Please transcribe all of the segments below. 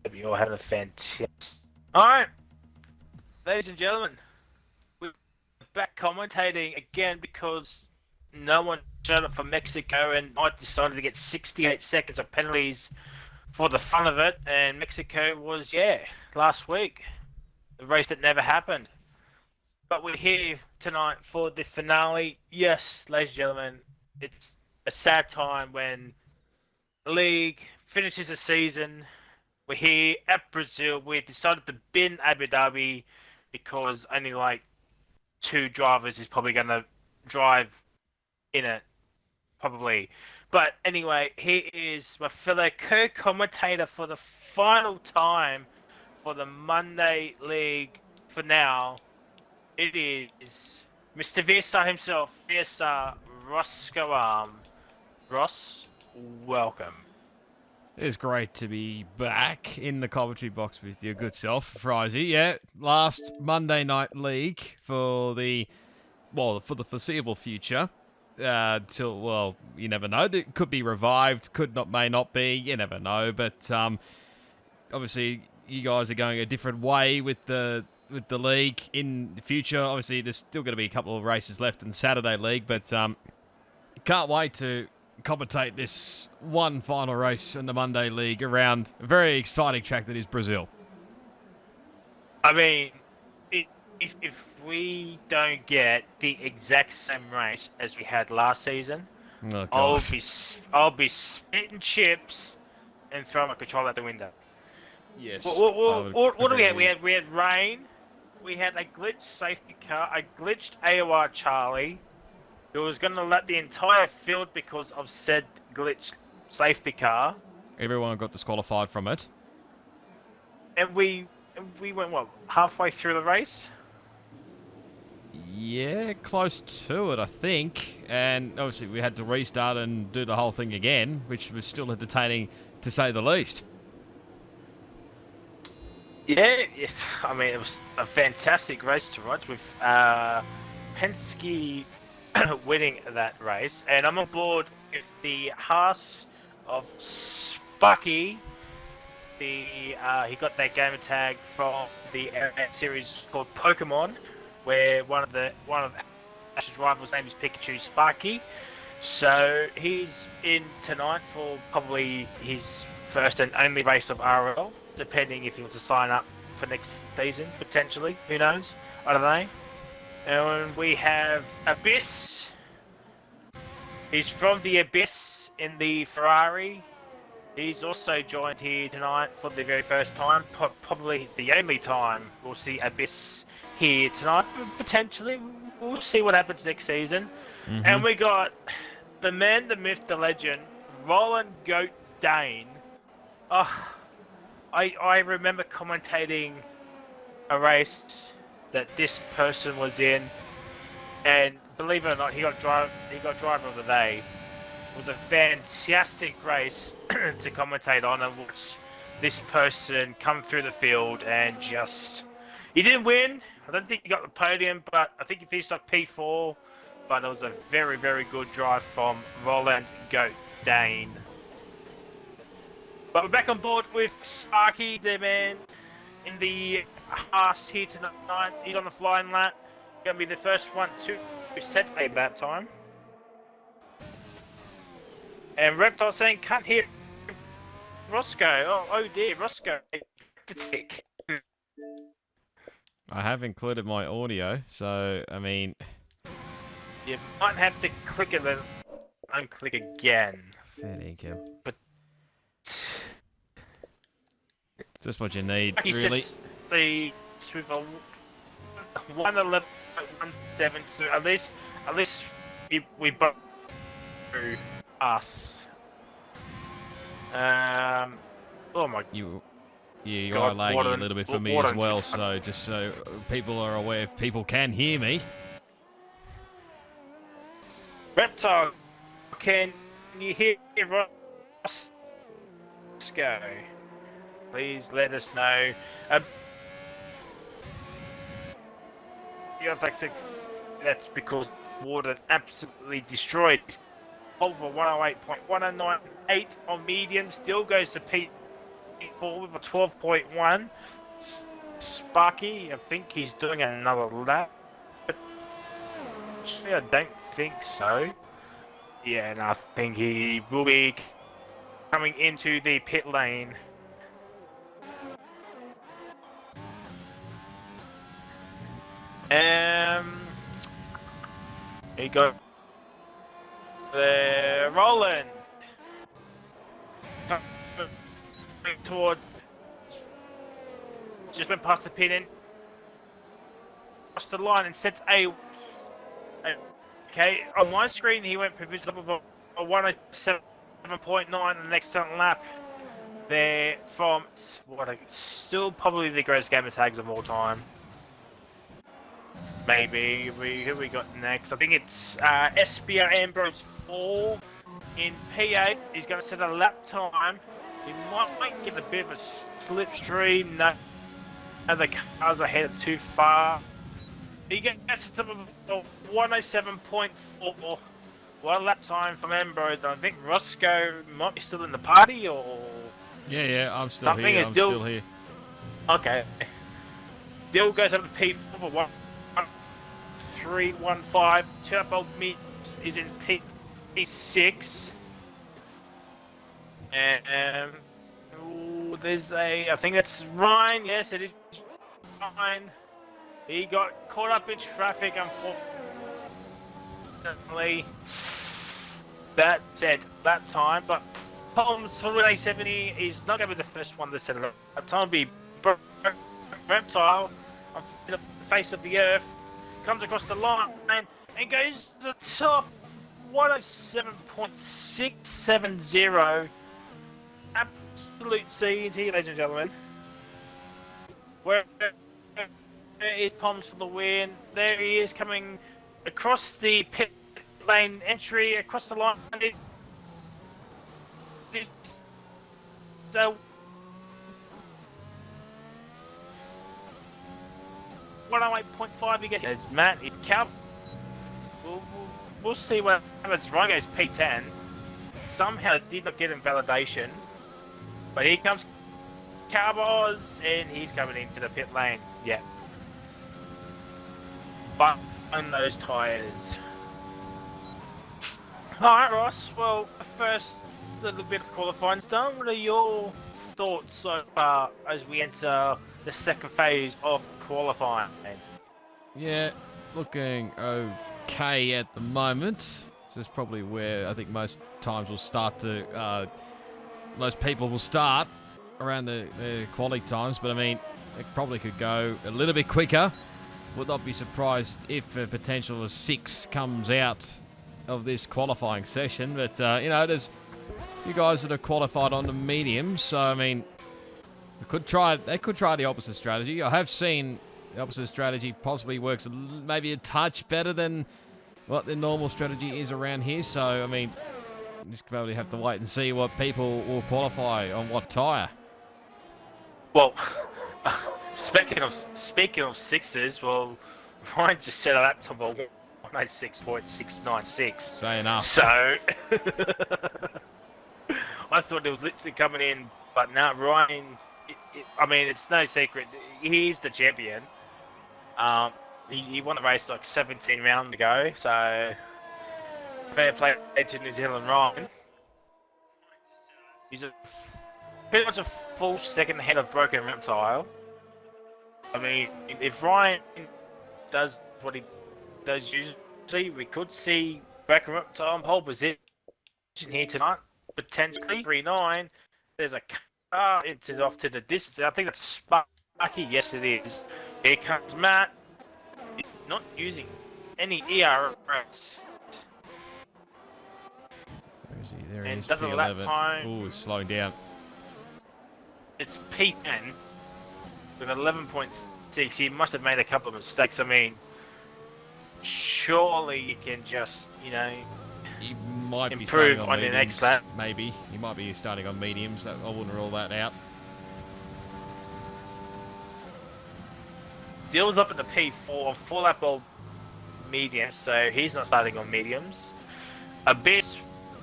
Hope you're all having a fantastic. All right, ladies and gentlemen, we're back commentating again because no one showed up for Mexico, and I decided to get 68 seconds of penalties for the fun of it. And Mexico was, last week, the race that never happened. But we're here tonight for the finale. Yes, ladies and gentlemen, it's a sad time when the league finishes the season. We're here at Brazil. We decided to bin Abu Dhabi because only like 2 drivers is probably going to drive in it, probably. But anyway, he is my fellow co-commentator for the final time for the Monday League for now. It is Mr. Visa himself, Visa RoscoArm. Ross, welcome. It's great to be back in the commentary box with your good self, Frizy. Yeah, last Monday Night League for the foreseeable future. Till you never know. It could be revived, may not be. You never know. But obviously, you guys are going a different way with the league in the future. Obviously, there's still going to be a couple of races left in the Saturday League, but can't wait to commentate this one final race in the Monday League around a very exciting track that is Brazil. I mean, if we don't get the exact same race as we had last season, I'll be spitting chips and throwing my controller out the window. Yes. What do we have? We had rain. We had a glitched safety car, a glitched AOR Charlie. It was going to let the entire field because of said glitched safety car. Everyone got disqualified from it. And we went, halfway through the race? Yeah, close to it, I think. And obviously we had to restart and do the whole thing again, which was still entertaining, to say the least. Yeah, I mean, it was a fantastic race to watch with Penske winning that race, and I'm on board with the Haas of Sparky. He got that gamer tag from the series called Pokemon, where one of Ash's rivals' name is Pikachu Sparky. So he's in tonight for probably his first and only race of RL, depending if he wants to sign up for next season potentially. Who knows? I don't know. And we have Abyss. He's from the Abyss in the Ferrari. He's also joined here tonight for the very first time. Probably the only time we'll see Abyss here tonight. Potentially. We'll see what happens next season. Mm-hmm. And we got the man, the myth, the legend, Roland Goat Dane. Oh, I remember commentating a race that this person was in, and believe it or not, he got driver of the day. It was a fantastic race to commentate on and watch this person come through the field and he didn't win. I don't think he got the podium, but I think he finished up P4. But it was a very, very good drive from Roland Goat Dane. But we're back on board with Sparky, the man in the Haas here tonight. He's on the flying lap. Going to be the first one to set a lap time. And Reptile saying, can't hear Roscoe. Oh dear, Roscoe. Pathetic. I have included my audio, so, I mean... You might have to click it and unclick again. Fair dinkum. But... Just what you need, he really. Sets the with a 111.172. At least we both through us. Oh my. You are lagging a little bit for me as well. So just so people are aware, if people can hear me. Reptile, can you hear Roscoe? Please let us know. That's because water absolutely destroyed. Over 108.1098 on medium, still goes to Pete P4 with a 12.1. Sparky, I think he's doing another lap. But actually, I don't think so. Yeah, and I think he will be coming into the pit lane. He got the Roland towards, just went past the pit in, crossed the line and sets a. Okay, on my screen he went provisional with a 107.9 on the next lap. There from still probably the greatest gamer tags of all time. Maybe who we got next? I think it's SBR Ambrose 4 in P8. He's going to set a lap time. He might get a bit of a slipstream. No, the cars ahead of too far. He gets to the 107.4. One lap time from Ambrose. I think Roscoe might be still in the party, or yeah, I'm still something here. is I'm still still here. Okay. Dill goes up to P4 for 1-3-1-5. Turbo Mix is in P6. And there's I think that's Ryan. Yes, it is Ryan. He got caught up in traffic, unfortunately. That said, lap time, but Tom's Holiday 70 is not going to be the first one to set a lap time. It'll be Reptile on the face of the earth, comes across the line and goes to the top. 107.670. Absolute CNT, ladies and gentlemen. Where is Poms for the win? There he is coming across the pit lane entry, across the line. So 108.5 again. It's Matt. It's Cal. We'll see what happens. Ryan goes P10. Somehow it did not get invalidation. But here comes Cowboys, and he's coming into the pit lane. Yeah. But on those tyres. Alright, Ross. Well, first little bit of qualifying's done. What are your thoughts so far as we enter the second phase of qualifying? Yeah, looking okay at the moment. This is probably where I think most times will start to, most people will start around the quality times, but I mean, it probably could go a little bit quicker. Would not be surprised if a potential of 6 comes out of this qualifying session, but you know, there's you guys that are qualified on the mediums, so I mean, they could try the opposite strategy. I have seen the opposite strategy possibly works maybe a touch better than what the normal strategy is around here, so I mean, you just probably have to wait and see what people will qualify on what tyre. Well, speaking of sixes, well, Ryan just set a laptop of 186.696. Say enough. So I thought it was literally coming in, but now Ryan. I mean, it's no secret. He's the champion. He won the race like 17 rounds ago, so fair play to New Zealand Ryan. He's pretty much a full second ahead of Broken Reptile. I mean, if Ryan does what he does usually, we could see Broken Reptile on pole position here tonight, potentially 3-9. There's a car off to the distance. I think that's Sparky. Yes, it is. Here comes Matt. He's not using any ERS. Where is he? There he And is. does a lap P11. time. Ooh, he's slowing down. It's P10 with 11.6. He must have made a couple of mistakes. I mean, surely you can just, you know, He might be improve starting on on mediums, the next lap. maybe. He might be starting on mediums. I wouldn't rule that out. Dill's up at the P4, full lap of mediums, so he's not starting on mediums. Abyss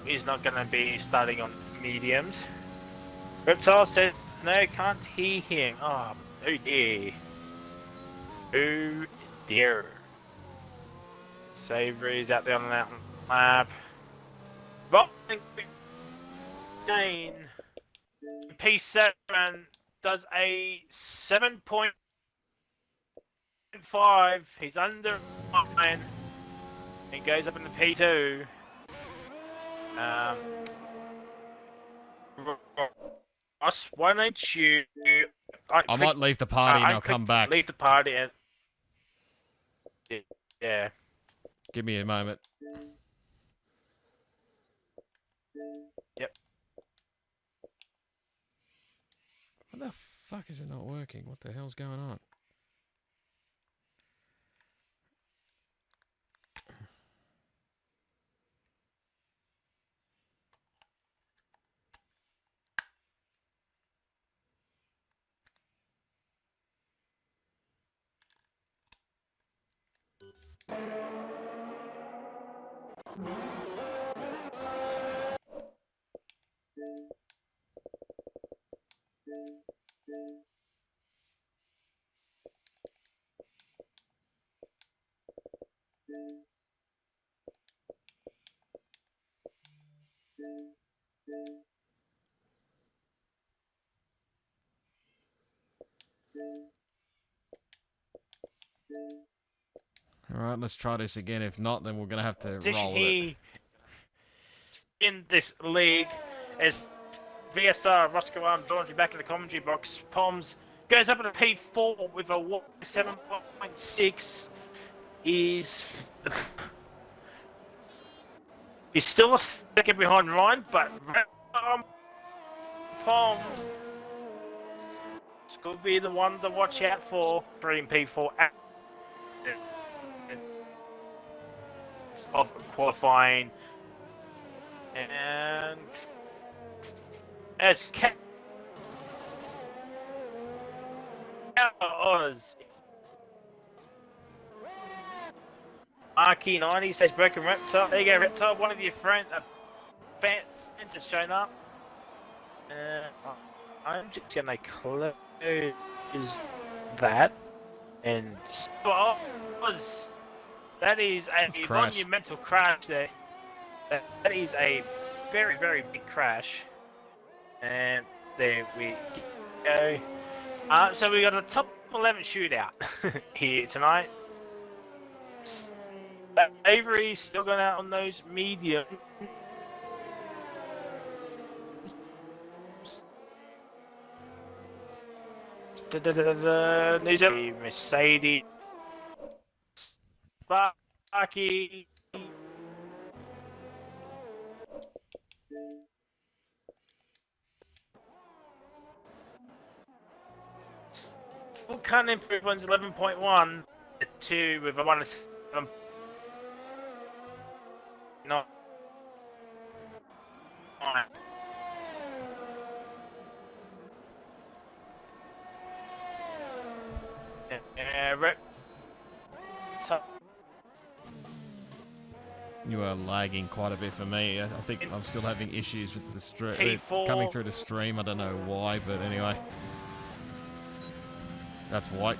is not going to be starting on mediums. Reptile says No, can't hear him. Oh dear. Oh dear. Savory's out there on the mountain lap. Rolling Dane. P7 does a 7.5. He's under 9. He goes up into P2. Ross, why don't you... I might leave the party and I'll come back. Leave the party and... Yeah. Give me a moment. Yep. What the fuck is it not working? What the hell's going on? Alright, let's try this again. If not, then we're going to have to roll it. In this league as VSR, RoscoArm joins you back in the commentary box. Poms goes up to P4 with a 7.6. He's still a second behind Ryan, but Poms could be the one to watch out for. 3 and P4 of qualifying. And as Oz Marky 90 says broken reptile. There you go, reptile. One of your fans has shown up. I'm just gonna close that and Oz. That is a monumental crash there. That is a very, very big crash. And there we go. So we got a top 11 shootout here tonight. Avery's still going out on those medium. Mercedes. Sparky. Still can't improve one's 11.1 to with a 1.7. No. You are lagging quite a bit for me. I think I'm still having issues with the stream coming through the stream. I don't know why, but anyway. That's white.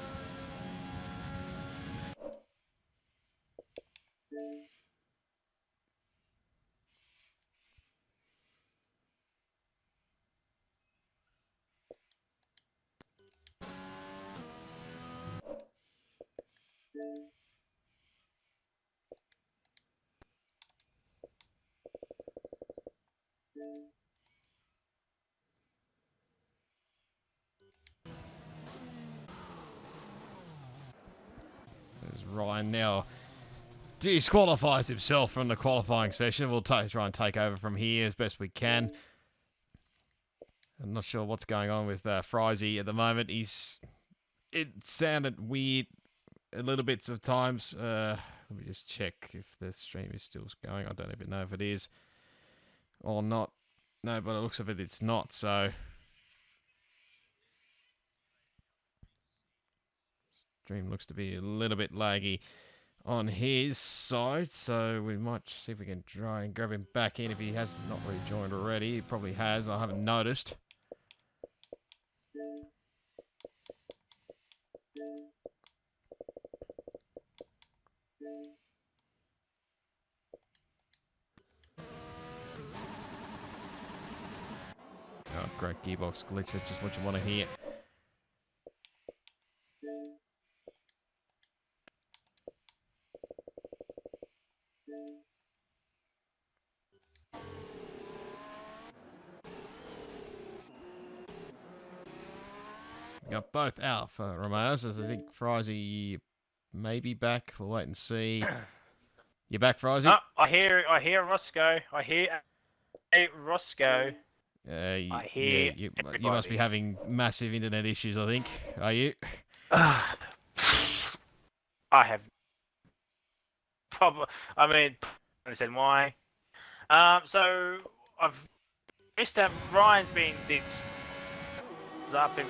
There's Ryan now. Disqualifies himself from the qualifying session. We'll try and take over from here as best we can. I'm not sure what's going on with Frizy at the moment. It sounded weird a little bits of times. Let me just check if the stream is still going. I don't even know if it is or not. No, but it looks of it, it's not. So stream looks to be a little bit laggy on his side, so we might see if we can try and grab him back in if he has not rejoined already. He probably has. I haven't noticed. Oh, great gearbox glitch. That's just what you want to hear. We got both Alpha Romeos, as I think Frizy may be back. We'll wait and see. You back, Frizy? Oh, I hear Roscoe. I hear Roscoe. I hear you everybody. must be having massive internet issues, I think. Are you? I have I mean, understand why. So I've missed out. Ryan's been this up in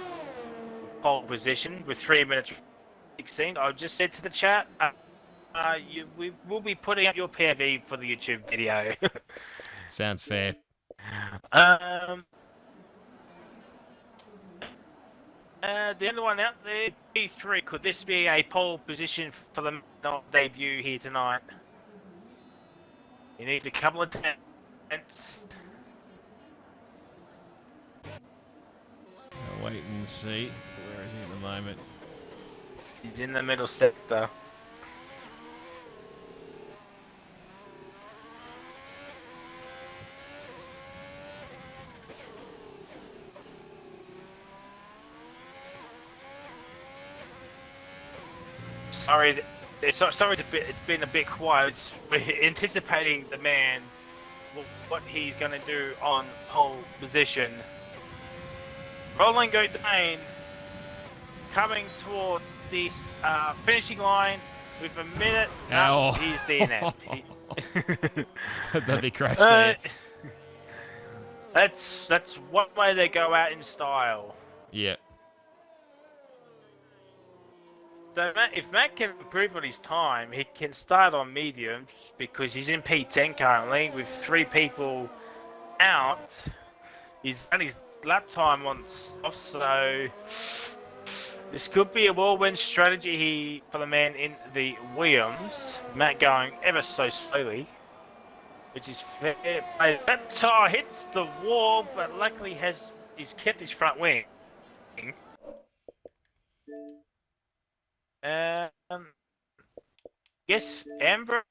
pole position with 3 minutes 16. I just said to the chat, we will be putting up your POV for the YouTube video. Sounds fair. The other one out there, P3. Could this be a pole position for the debut here tonight? You need a couple of tenths. I'll wait and see. Where is he at the moment? He's in the middle sector. Sorry, it's been a bit quiet. We're anticipating the man, what he's going to do on pole position. Rolling go down, coming towards the finishing line with a minute. Ow. He's there now. That'd be crash there. That's one way they go out in style. Yeah. So if Matt can improve on his time, he can start on mediums because he's in P10 currently with 3 people out. He's done his lap time on off, so this could be a whirlwind strategy for the man in the Williams. Matt going ever so slowly, which is fair. That tire hits the wall, but luckily he's kept his front wing. Yes, Ambrose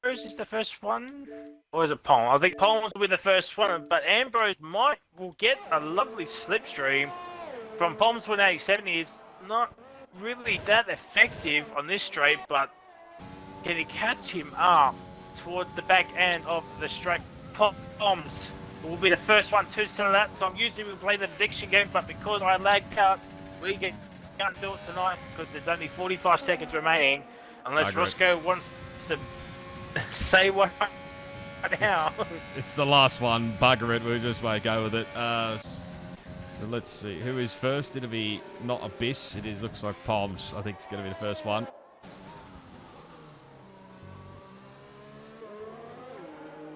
is the first one, or is it Palm? I think Palm will be the first one, but Ambrose will get a lovely slipstream from Palm's 180-70. It's not really that effective on this straight, but can he catch him up towards the back end of the straight? Palms will be the first one to settle that. So usually we play the prediction game, but because I lagged out, we can't do it tonight because there's only 45 seconds remaining. Unless Roscoe wants to say what now. It's the last one. Bugger it. We'll just go with it. So let's see. Who is first? It'll be not Abyss. It looks like Palms. I think it's going to be the first one.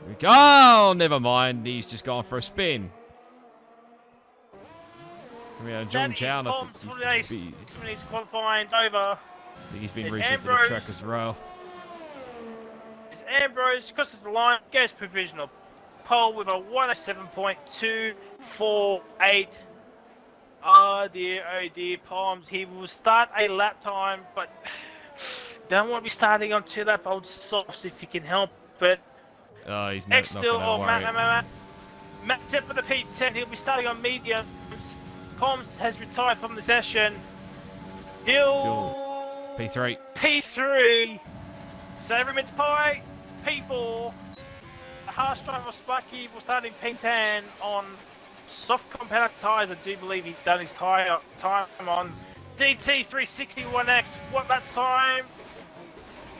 Here we go. Oh, never mind. He's just gone for a spin. We have John Chow. He's qualifying over. I think he's been reset to the track as well. It's Ambrose crosses the line, goes provisional pole with a 107.248. Oh dear, Palms. He will start a lap time, but don't want to be starting on 2 lap old softs if you can help it. Oh, he's not going to worry. Matt set for the P10. He'll be starting on mediums. Palms has retired from the session. He'll P3. P3. So every minute pie. P4. The harsh driver Sparky will start in P10 on soft competitor tyres. I do believe he's done his time on DT361X. What that time?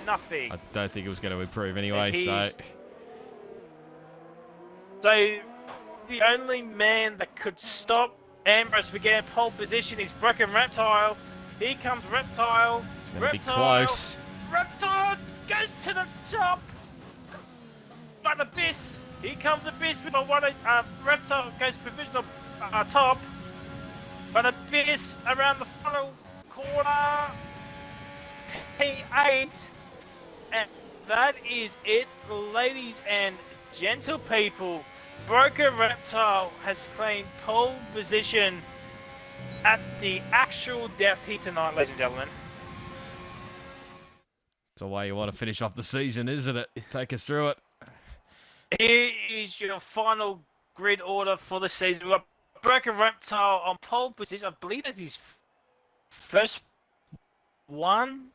Nothing. I don't think it was going to improve anyway. So the only man that could stop Ambrose for getting pole position is Broken Reptile. Here comes Reptile. It's going to be close. Reptile goes to the top. But Abyss. Here comes Abyss with a Reptile goes provisional top. But Abyss around the final quarter P8. And that is it, ladies and gentle people. Broker Reptile has claimed pole position at the actual death heat tonight, ladies and gentlemen. It's the way you want to finish off the season, isn't it? Take us through it. Here is your final grid order for the season. We've got Broker Reptile on pole position. I believe that's his first one.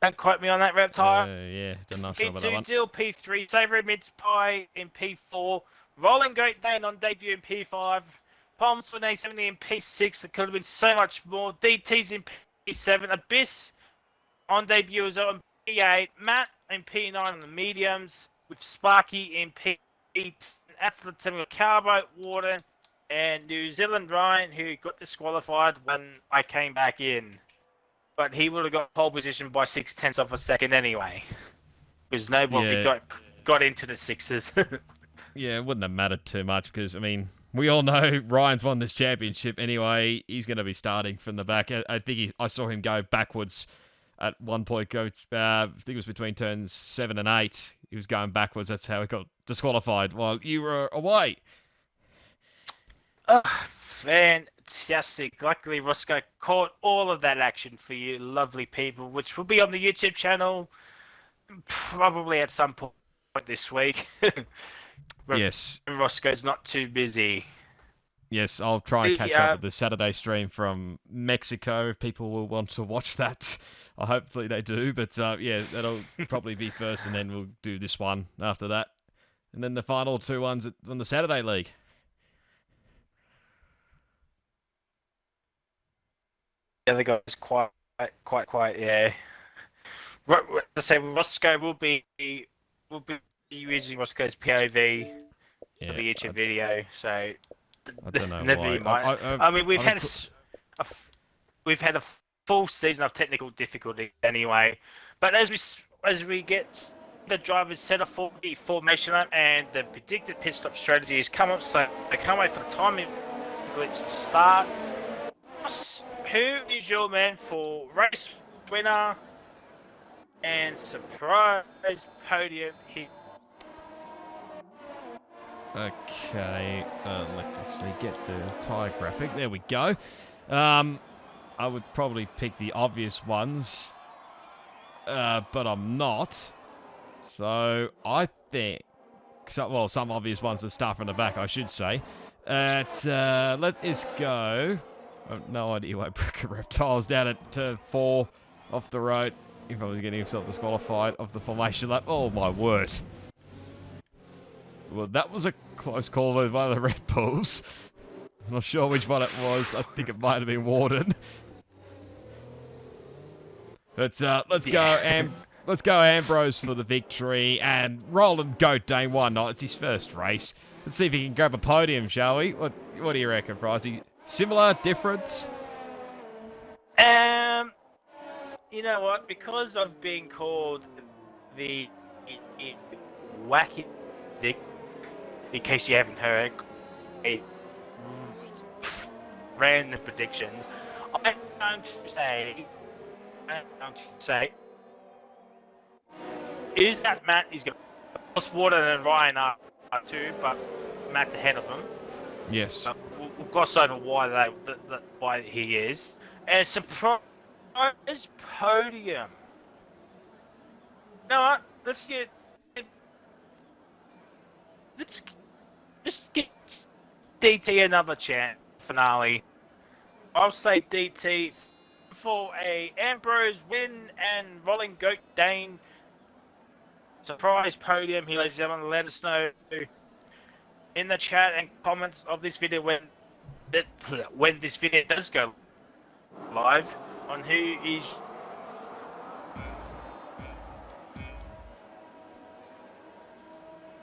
Don't quote me on that, Reptile. Yeah, I'm not sure about that P2 one. Dill P3, Savoury Mince Pie in P4, Rolling Great Dane on debut in P5, Palms for A70 in P6. There could have been so much more. DT's in P7, Abyss on debut as well in P8, Matt in P9 on the mediums, with Sparky in P8, Athlete 7 with Carbo, Warden, and New Zealand Ryan, who got disqualified when I came back in. But he would have got pole position by 0.6 of a second anyway. Because nobody got into the sixes. Yeah, it wouldn't have mattered too much because, I mean, we all know Ryan's won this championship anyway. He's going to be starting from the back. I think I saw him go backwards at one point. I think it was between turns 7 and 8. He was going backwards. That's how he got disqualified while you were away. Fantastic. Luckily, Roscoe caught all of that action for you lovely people, which will be on the YouTube channel probably at some point this week. Yes. Roscoe's not too busy. Yes, I'll try and catch up with the Saturday stream from Mexico if people will want to watch that. Hopefully they do, but yeah, that'll probably be first, and then we'll do this one after that. And then the final two ones on the Saturday League. The other guy's quite, yeah. To say Roscoe will be using Roscoe's POV for the YouTube video, so I don't know why. I mean, we've had a full season of technical difficulty anyway, but as we get the drivers set up for the formation up and the predicted pit stop strategy has come up, so I can't wait for the timing glitch to start. Who is your man for race winner and surprise podium hit? Okay, let's actually get the tyre graphic. There we go. I would probably pick the obvious ones, but I'm not. So I think, some obvious ones that start from the back, I should say. Let us go. I have no idea why Broker Reptile's down at turn 4 off the road. He probably getting himself disqualified off the formation lap. Oh my word. Well, that was a close call with one of the Red Bulls. I'm not sure which one it was. I think it might have been Warden. But let's go Ambrose for the victory, and Roland Goat Dane, why not? It's his first race. Let's see if he can grab a podium, shall we? What do you reckon, Pricey? Similar, different? You know what? Because of being called the wacky dick, in case you haven't heard, random predictions. I don't say is that Matt is going to cross Warden and Ryan are too, but Matt's ahead of them. Yes. We'll gloss over why he is. And surprise podium. You know what? Let's just get DT another chance finale. I'll say DT for a Ambrose win and Rolling Goat Dane surprise podium. Ladies and gentlemen, let us know in the chat and comments of this video when this video does go live on who is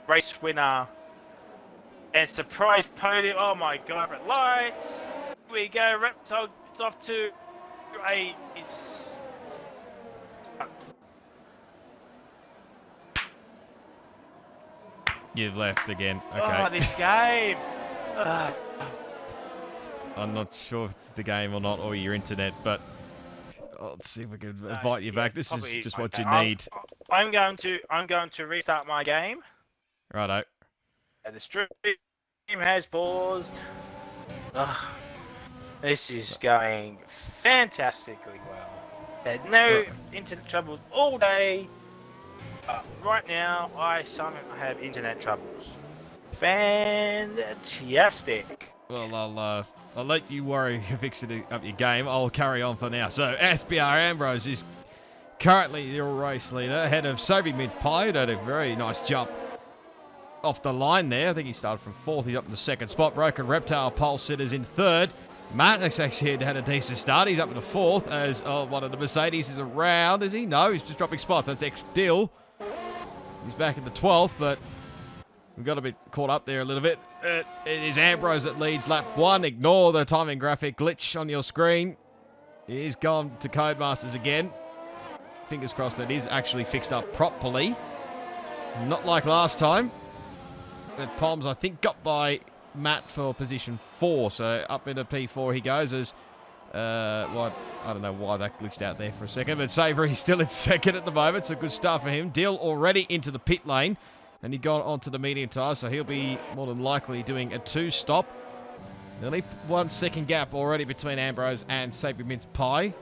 race winner and surprise podium. Oh my god, red lights. Here we go. Reptile gets off to a You've left again. Okay. Oh, this game. I'm not sure if it's the game or not, or your internet, but let's see if we can invite you back. This is just what you need. I'm going to restart my game. Righto. And the stream has paused. This is going fantastically well. Had no internet troubles all day. Right now, I have internet troubles. Fantastic. Well, I'll let you worry fixing up your game. I'll carry on for now. So, SBR Ambrose is currently the race leader ahead of Soapy Mince Pie, who did a very nice jump off the line there. I think he started from 4th. He's up in the 2nd spot. Broken Reptile Pole Sitters in 3rd. Matt looks like he had a decent start. He's up in the 4th as one of the Mercedes is around. Is he? No, he's just dropping spots. That's X-Dill. He's back in the 12th, but we got a bit caught up there a little bit. It is Ambrose that leads lap 1. Ignore the timing graphic glitch on your screen. He's gone to Codemasters again. Fingers crossed that is actually fixed up properly. Not like last time. But Palms, I think, got by Matt for position 4. So up into P4 he goes as... I don't know why that glitched out there for a second. But Savoury's still in 2nd at the moment. So good start for him. Dill already into the pit lane. And he got onto the medium tyre. So he'll be more than likely doing a 2-stop. Nearly 1 second gap already between Ambrose and Savoury Mince Pie.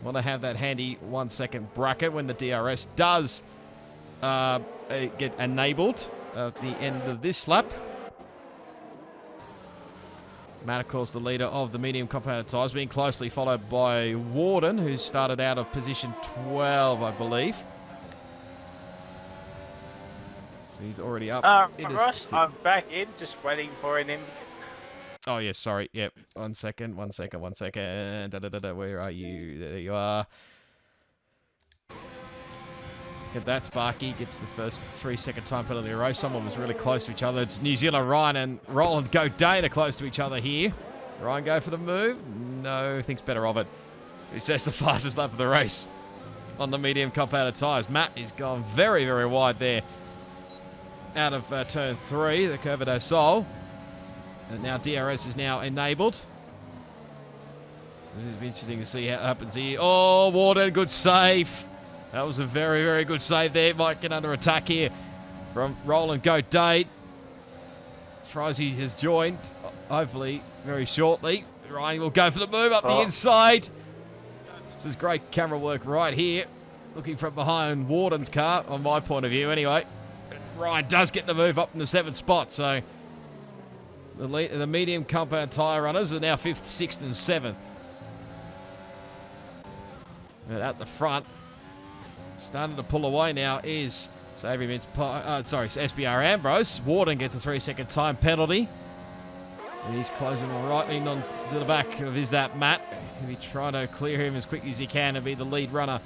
Want to have that handy 1 second bracket when the DRS does get enabled at the end of this lap. Matt, of course, the leader of the medium compounded tyres, being closely followed by Warden, who started out of position 12, I believe. So he's already up. Ross, I'm back in, just waiting for an... Oh, yes, sorry. Yep. 1 second. Where are you? There you are. Get that. Sparky gets the first 3-second time penalty in a row. Someone was really close to each other. It's New Zealand Ryan and Roland Godate are close to each other here. Ryan go for the move? No, thinks better of it. He says the fastest lap of the race on the medium compounded tyres. Matt is gone very, very wide there out of turn 3, the Curve du Sol. And now DRS is now enabled. So this will be interesting to see how it happens here. Oh, Warden, good save. That was a very, very good save there. Might get under attack here from Roland Godate. Frizy has joined, hopefully, very shortly. Ryan will go for the move up the inside. This is great camera work right here. Looking from behind Warden's car, on my point of view anyway. Ryan does get the move up in the 7th spot, so the medium compound tyre runners are now 5th, 6th and 7th. And at the front, starting to pull away now is Savoury Mince Pie, SBR Ambrose. Warden gets a 3-second time penalty. And he's closing right in on to the back of that Matt. He'll be trying to clear him as quickly as he can and be the lead runner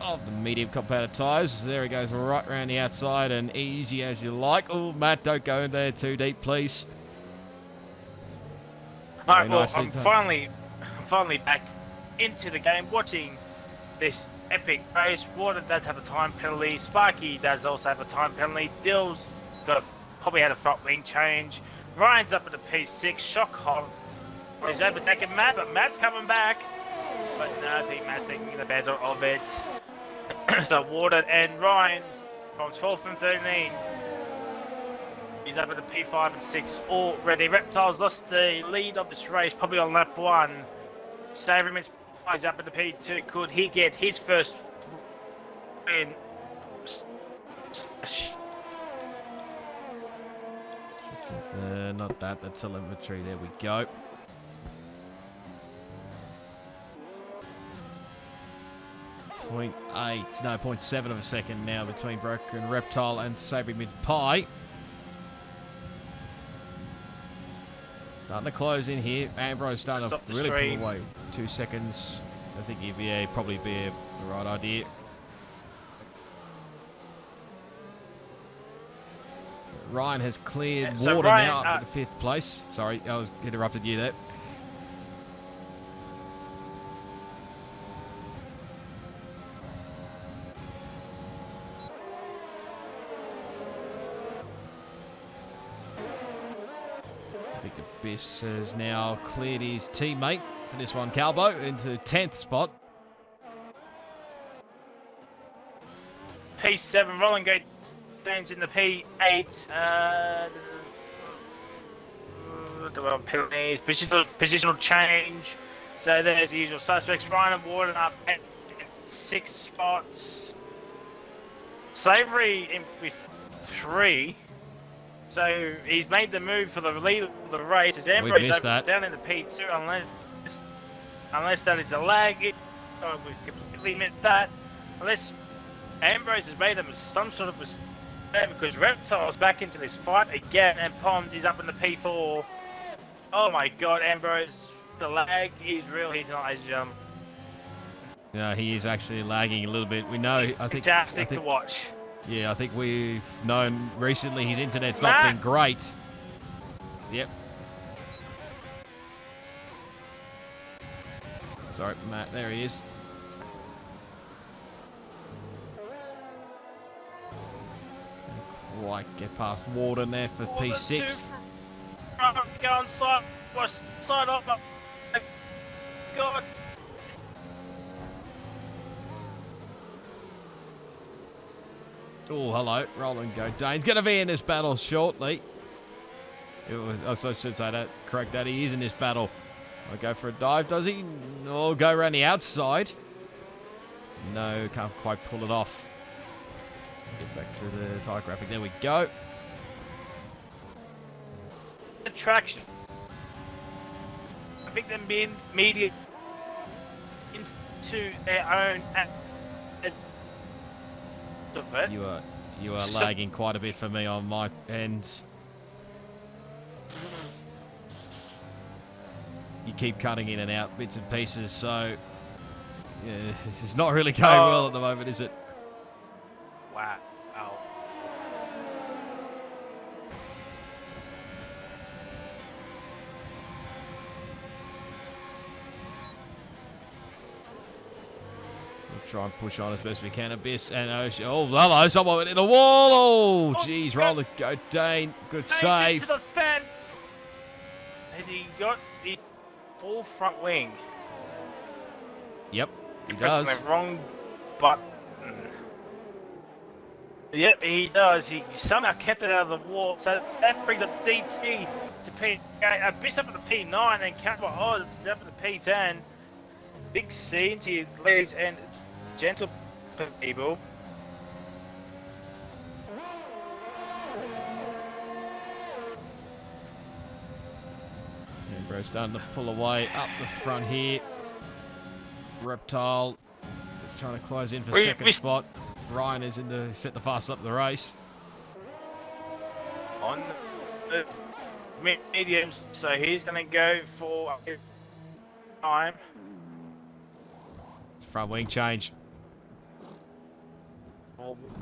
of the medium compounded tyres. There he goes right around the outside and easy as you like. Oh, Matt, don't go in there too deep, please. Alright, well, I'm finally back into the game, watching this epic race. Warden does have a time penalty. Sparky does also have a time penalty. Dill's probably had a front wing change. Ryan's up at the P6. Shock Hog is overtaking Matt, but Matt's coming back. But no, I think Matt's taking the better of it. So Warden and Ryan from 12th and 13. He's up at the P5 and 6 already. Reptiles lost the lead of this race, probably on lap 1. Savoury Mince Pie is up at the P2. Could he get his first win? Not that, the telemetry. There we go. .8, no, 0.7 of a second now between Broken Reptile and Savoury Mince Pie. Starting to close in here. Ambrose starting to really pull away. 2 seconds. I think he'd probably be the right idea. Ryan has cleared Warden now up at the 5th place. Sorry, I was interrupted you there. think Abyss has now cleared his teammate for this one, Calbo, into 10th spot. P7, Rolling Gate Dane's in the P8. Penalties, positional change. So there's the usual suspects. Ryan and Warden up at 6 spots. Slavery in with 3. So he's made the move for the lead of the race. As Ambrose down in the P2, unless that is a lag. We completely missed that. Unless Ambrose has made some sort of mistake, because Reptile's back into this fight again, and Poms is up in the P4. Oh my God, Ambrose, the lag is real. He's not as No, he is actually lagging a little bit. We know. I think fantastic to watch. Yeah, I think we've known recently his internet's not been great. Yep. Sorry, Matt. There he is. Quite get past Warden there for P6. Go on side. Watch side up. God. Oh, hello. Roll and go. Dane's going to be in this battle shortly. I should say that. Correct that. He is in this battle. I'll go for a dive, does he? No, go around the outside. No, can't quite pull it off. Get back to the tire graphic. There we go. Traction. I think the media into their own of it. You are lagging quite a bit for me on my end. You keep cutting in and out bits and pieces, so yeah, it's not really going well at the moment, is it? Wow. Try and push on as best we can. Abyss and Ocean. Oh, hello. Someone went in the wall. Oh, jeez. Roll the go. Dane. Good save. Into the fan. Has he got the full front wing? Yep, he pressing does. The wrong button. Yep, he does. He somehow kept it out of the wall. So that brings up DT to P8. Abyss up at the P9 and Campbell Oz up at the P10. Big C into leads and gentle people. Ambrose starting to pull away up the front here. Reptile is trying to close in for second spot. Ryan is in to set the fast up the race. On the mediums, so he's going to go for time. It's front wing change.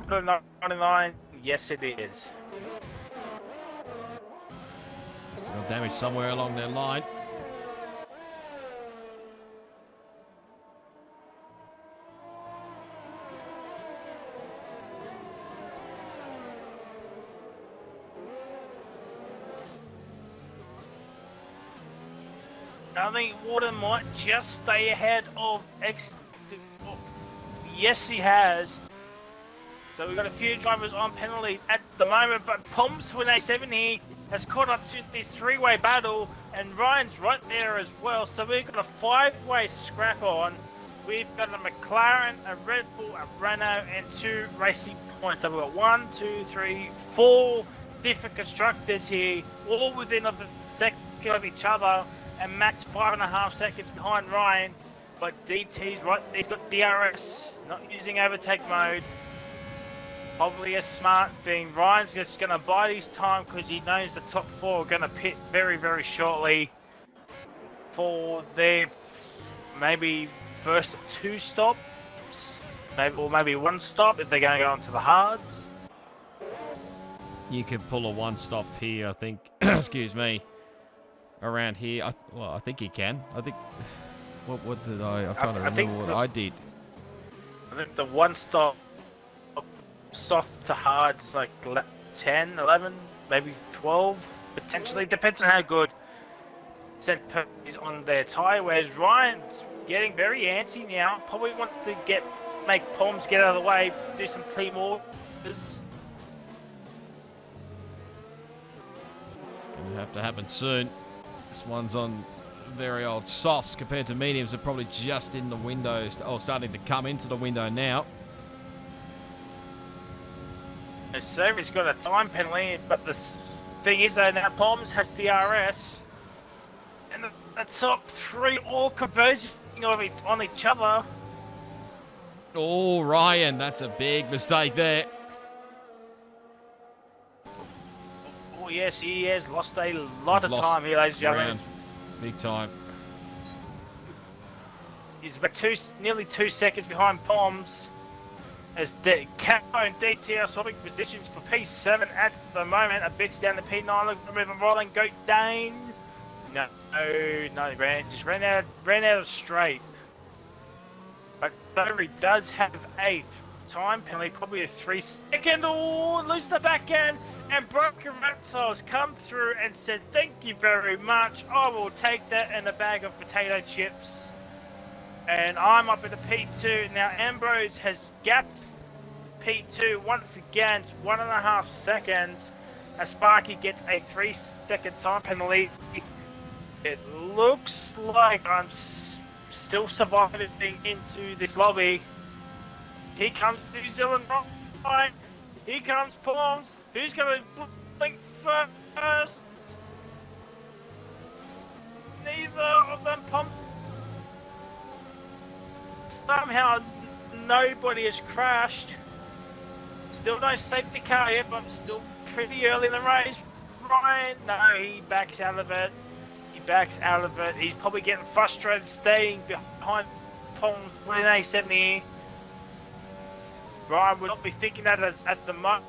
99, yes it is. Still damage somewhere along their line. I think Warden might just stay ahead of X. Yes, he has. So we've got a few drivers on penalties at the moment, but Poms with A7 here has caught up to this three-way battle, and Ryan's right there as well. So we've got a five-way scrap on. We've got a McLaren, a Red Bull, a Renault, and 2 Racing Points. So we've got 1, 2, 3, 4 different constructors here, all within a second of each other, and Max 5.5 seconds behind Ryan. But DT's right, he's got DRS, not using overtake mode. Probably a smart thing. Ryan's just going to buy his time because he knows the top 4 are going to pit very, very shortly for their maybe first 2 stops, maybe 1 stop if they're going to go onto the hards. You could pull a 1 stop here, I think. Excuse me. Around here, I think he can. I think. What did I? I'm trying to remember what I did. I think the 1 stop. Soft to hard is like 10, 11, maybe 12, potentially. Depends on how good penalties on their tyre, whereas Ryan's getting very antsy now. Probably wants to make Poms get out of the way, do some team orders. Gonna have to happen soon. This one's on very old softs compared to mediums. Are probably just in the windows, or starting to come into the window now. Savage got a time penalty, but the thing is though, now Poms has DRS, and the top three all converging on each other. Oh, Ryan, that's a big mistake there. Oh yes, he has lost a lot of time here, ladies and gentlemen. Big time. He's about nearly 2 seconds behind Poms. As the Capo and DT are swapping positions for P7 at the moment. A bit down the P9, looking for moving rolling. Go Dane. No, just ran out of straight. But Thory does have a time penalty, probably a 3-second. Oh, lose the back end. And Broken Reptiles come through and said, thank you very much. I will take that and a bag of potato chips. And I'm up at the P2. Now Ambrose has gapped P2 once again, 1.5 seconds. As Sparky gets a 3-second time penalty. It looks like I'm still surviving into this lobby. Here comes New Zealand right. Here comes Poms. Who's going to blink first? Neither of them Poms. Somehow nobody has crashed. Still no safety car yet, but still pretty early in the race. Ryan, no, he backs out of it. He's probably getting frustrated staying behind Poms with an A70. Ryan would not be thinking that at the moment.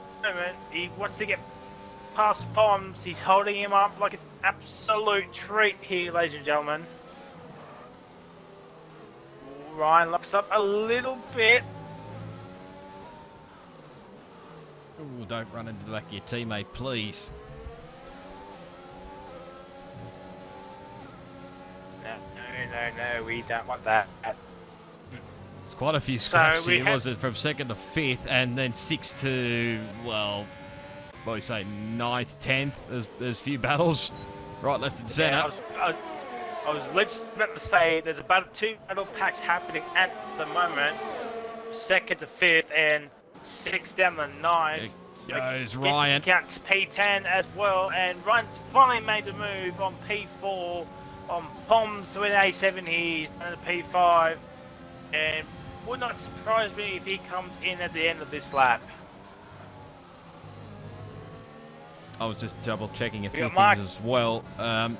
He wants to get past Poms. He's holding him up like an absolute treat here, ladies and gentlemen. Ryan locks up a little bit. Ooh, don't run into the back of your teammate, please. No, we don't want that. There's quite a few scraps so here, was it? From 2nd to 5th, and then 6th to, well, what do you say, 9th, 10th? There's a few battles, right, left, and centre. Yeah, I was literally about to say there's about 2 battle packs happening at the moment. 2nd to 5th and 6th down the 9th. There goes Ryan. Counts P10 as well, and Ryan's finally made the move on P4. On Poms with an A7 here, he's done a P5. And would not surprise me if he comes in at the end of this lap. I was just double checking a few things as well.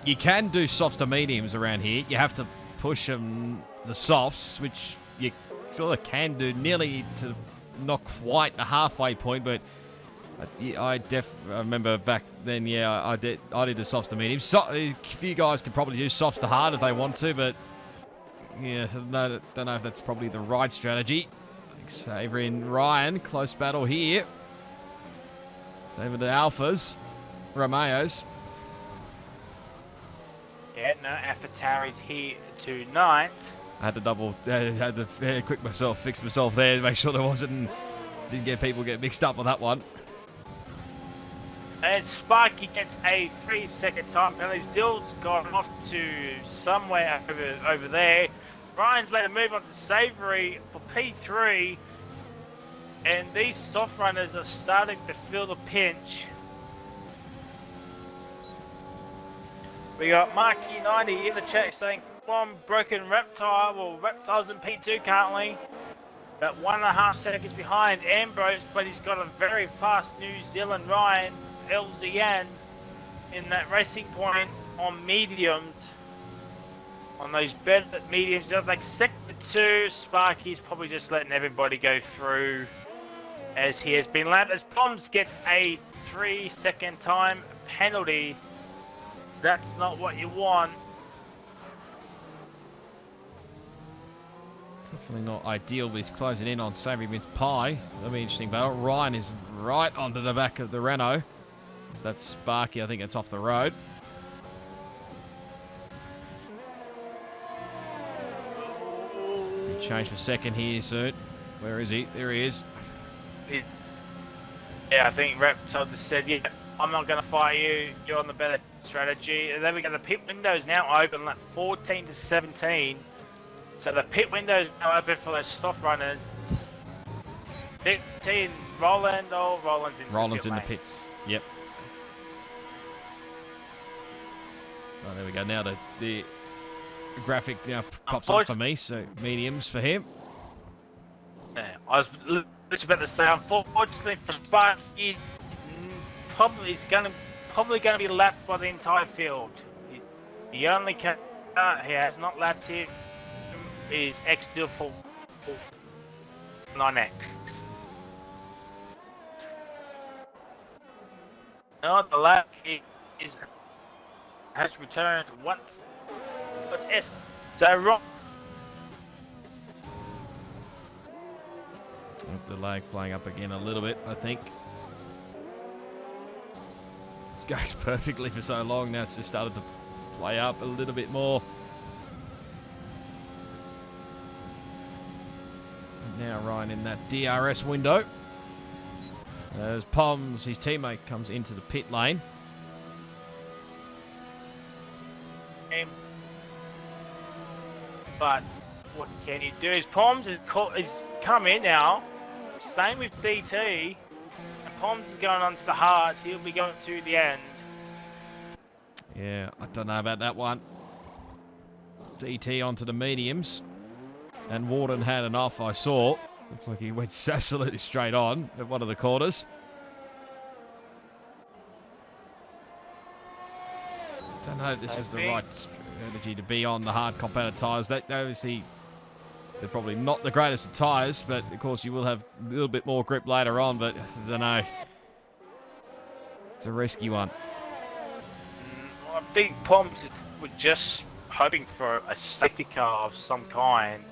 You can do softs to mediums around here. You have to push the softs, which you sort of can do nearly to not quite the halfway point, but I remember back then, yeah, I did the softs to mediums. A few guys could probably do softs to hard if they want to, but yeah, no, don't know if that's probably the right strategy. Xavier and Ryan, close battle here. Over the Alphas, Romeos. Yeah, no, AlphaTauri's here tonight. I had to fix myself there to make sure there didn't get people get mixed up on that one. And Sparky gets a 3-second time penalty. Still's gone off to somewhere over there. Ryan's made a move on to Savory for P3. And these soft runners are starting to feel the pinch. We got Marky90 in the chat saying, come on, Broken Reptile. Well, Reptile's in P2 currently. About 1.5 seconds behind Ambrose, but he's got a very fast New Zealand Ryan, LZN, in that racing point on mediums. On those better mediums, like sector 2, Sparky's probably just letting everybody go through as he has been lapped. As Poms gets a 3-second time penalty. That's not what you want. Definitely not ideal, but he's closing in on Savory Mince Pie. That'll be an interesting battle. Ryan is right onto the back of the Renault. So that's Sparky, I think it's off the road. change for second here soon. Where is he? There he is. Yeah, I think Reptile just said, yeah, I'm not going to fight you. You're on the better strategy. And then we got the pit windows now open, like 14 to 17. So the pit window is now open for those soft runners. 15, Roland. Oh, Roland's in the pits. Yep. Oh, there we go. Now the graphic now pops up for me, so mediums for him. Yeah, I was literally about to say, unfortunately for Spark, he's probably going to be lapped by the entire field. The only car he has not lapped him is X for 9X. No, the lap has returned once, but S. So wrong. The lag playing up again a little bit, I think. This goes perfectly for so long, now it's just started to play up a little bit more. And now Ryan in that DRS window. As Poms, his teammate, comes into the pit lane. But what can you do? Is Poms is come in now. Same with DT. And Poms is going on to the hard. He'll be going to the end. Yeah, I don't know about that one. DT onto the mediums. And Warden had an off, I saw. Looked like he went absolutely straight on at one of the corners. Don't know if this is the right strategy to be on the hard competitor tyres. That obviously, they're probably not the greatest of tyres, but of course you will have a little bit more grip later on, but I don't know. It's a risky one. I think Poms were just hoping for a safety car of some kind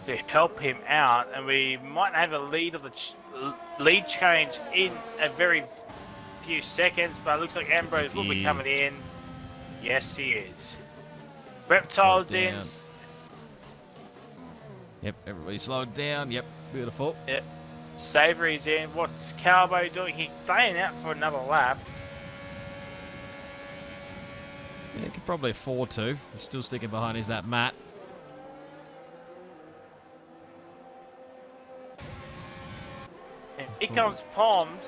to help him out, and we might have a lead of the lead change in a very few seconds, but it looks like Ambrose will be coming in. Yes, he is. Reptiles in. Yep, everybody slowed down. Yep, beautiful. Yep. Savory's in. What's Calbo doing? He's staying out for another lap. Yeah, he could probably afford to. He's still sticking behind is that Matt. And here comes Poms.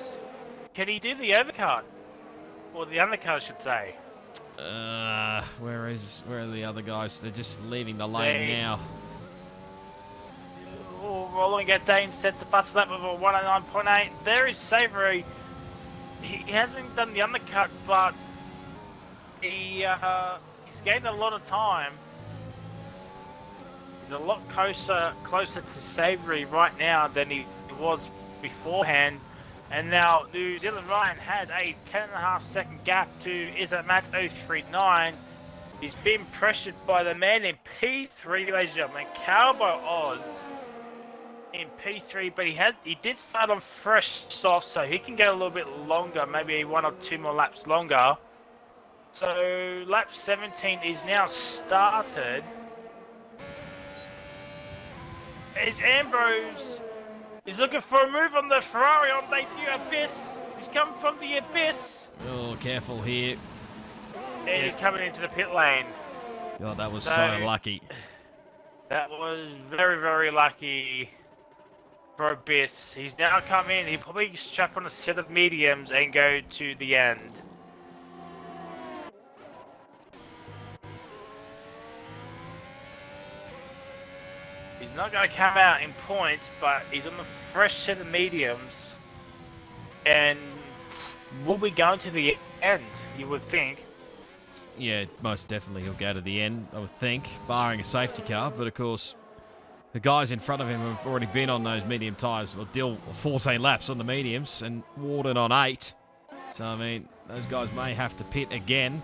Can he do the overcut? Or the undercut, I should say. Where are the other guys? They're just leaving the lane now. Oh, rolling at Dane sets the fast lap of a 109.8. There is Savory. He hasn't done the undercut, but he's gained a lot of time. He's a lot closer to Savory right now than he was beforehand. And now New Zealand Ryan has a 10.5 second gap to Izamat 039. He's been pressured by the man in P3, ladies and gentlemen, Cowboy Oz in P3, but he did start on fresh soft, so he can go a little bit longer, maybe 1 or 2 more laps longer. So lap 17 is now started. Is Ambrose... He's looking for a move on the Ferrari on the Abyss. He's coming from the Abyss. Oh, careful here. And he's coming into the pit lane. God, that was so lucky. That was very, very lucky for Abyss. He's now come in. He'll probably strap on a set of mediums and go to the end. He's not going to come out in points, but he's on the fresh set of mediums. And will be going to the end, you would think. Yeah, most definitely he'll go to the end, I would think, barring a safety car. But of course, the guys in front of him have already been on those medium tyres. Well, Dill 14 laps on the mediums and Warden on 8. So, I mean, those guys may have to pit again.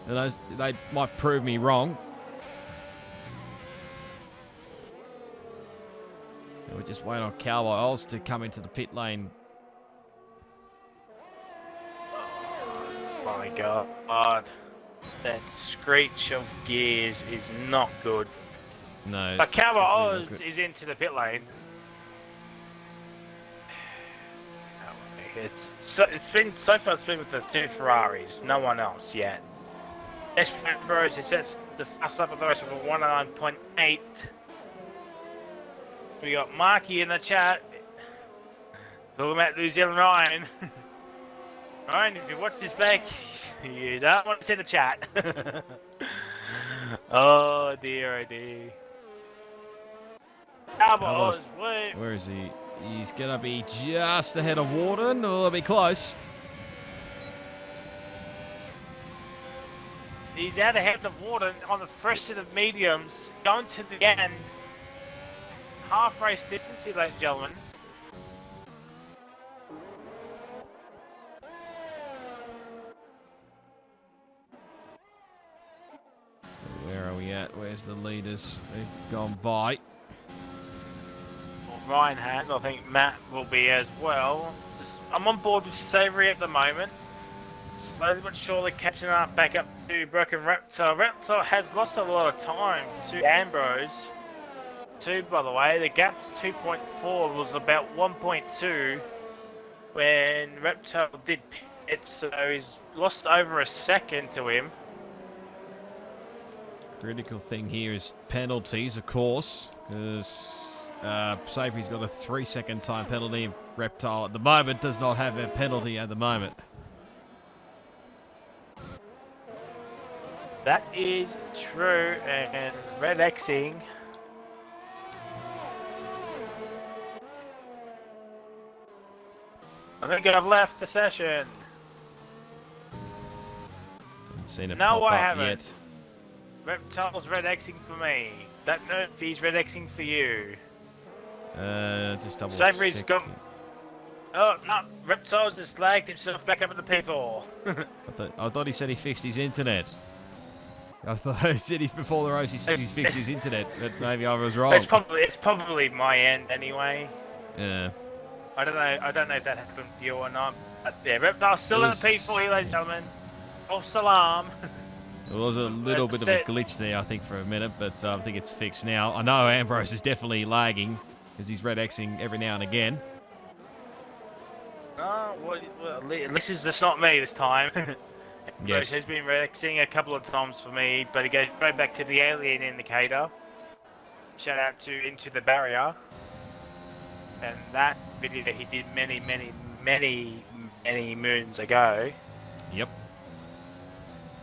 And they might prove me wrong. We're just waiting on Cowboy Oz to come into the pit lane. My God, that screech of gears is not good. No. But Cowboy definitely not Oz good. is into the pit lane. It's been so far. It's been with the two Ferraris, no one else yet. Ambrose is sets the fast lap of the race with a 109.8. We got Marky in the chat talking about New Zealand Ryan. Ryan, if you watch this back, you don't want to see the chat. Oh dear, oh dear. Cowboy Cowboys. Oz, wait. Where is he? He's going to be just ahead of Warden. Oh, it'll be close. He's out ahead of Warden on the fresh set of mediums, going to the end. Half race distance here, ladies and gentlemen. Where are we at? Where's the leaders? They've gone by. Well, Ryan has, I think Matt will be as well. I'm on board with Savory at the moment. Slowly but surely catching up back up to Broken Reptile. Reptile has lost a lot of time to Ambrose. By the way, the gap's 2.4, was about 1.2 when Reptile did pit, so he's lost over a second to him. Critical thing here is penalties, of course, because Savory's got a 3-second time penalty. Reptile at the moment does not have a penalty at the moment. That is true, and Red Xing. I think I've left the session. Haven't seen it No, pop I up haven't. yet. Reptile's Red Xing for me. Don't know if he's Red Xing for you. Just double Savory's check. got. Oh, no. Reptile's just lagged himself back up at the P4. I thought he said he fixed his internet. I thought he said before the race he said he fixed his internet, but maybe I was wrong. It's probably my end anyway. Yeah. I don't know if that happened to you or not. But yeah, Reptile's still in the P4 here, ladies and gentlemen. Oh, salam. There was a little bit of a glitch there, I think, for a minute, but I think it's fixed now. I know Ambrose is definitely lagging because he's red Xing every now and again. Oh, well, at least it's just not me this time. Yes. Has been red Xing a couple of times for me, but it goes right back to the alien indicator. Shout out to Into the Barrier. And that video that he did many moons ago. Yep.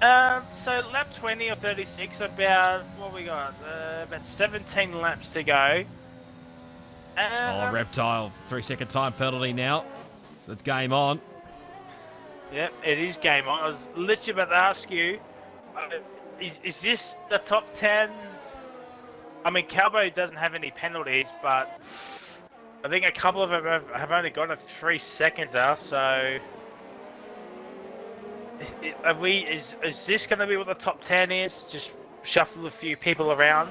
So lap 20 or 36, about, what we got? About 17 laps to go. Reptile, 3-second time penalty now. So it's game on. Yep, it is game on. I was literally about to ask you, is this the top 10? I mean, Cowboy doesn't have any penalties, but I think a couple of them have only got a 3-seconder, so is this going to be what the top 10 is? Just shuffle a few people around?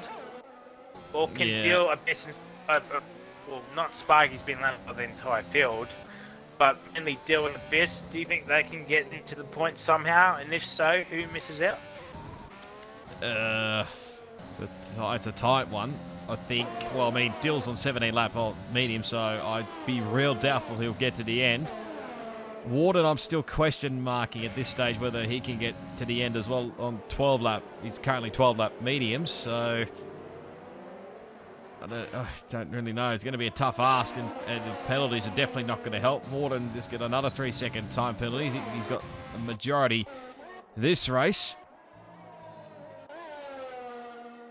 Or can deal a bit, well, not Sparky's been left by the entire field, but mainly deal with Abyss. Do you think they can get into the point somehow? And if so, who misses out? It's a tight one, I think. Well, I mean, Dill's on 17 lap on medium, so I'd be real doubtful he'll get to the end. Warden, I'm still question marking at this stage whether he can get to the end as well on 12 lap. He's currently 12 lap mediums, so I don't really know. It's going to be a tough ask, and the penalties are definitely not going to help. Warden just get another 3-second time penalty. He's got a majority this race.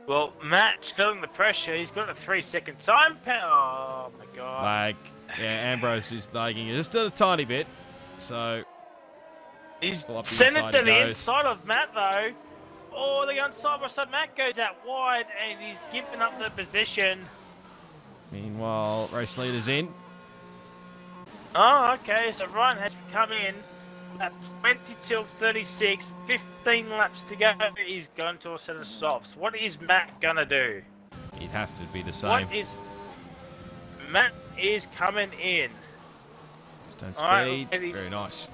Well, Matt's feeling the pressure. He's got a 3-second time penalty. Oh my god. Ambrose is lagging just a tiny bit. So he's sent it to the inside of Matt though. Oh, the inside by side. Matt goes out wide and he's given up the position. Meanwhile, race leader's in. Oh, okay. So Ryan has come in at 20 till 36. 15 laps to go. He's going to a set of softs. What is Matt gonna do? He'd have to be the same. Matt is coming in. Stone speed. Right, very nice.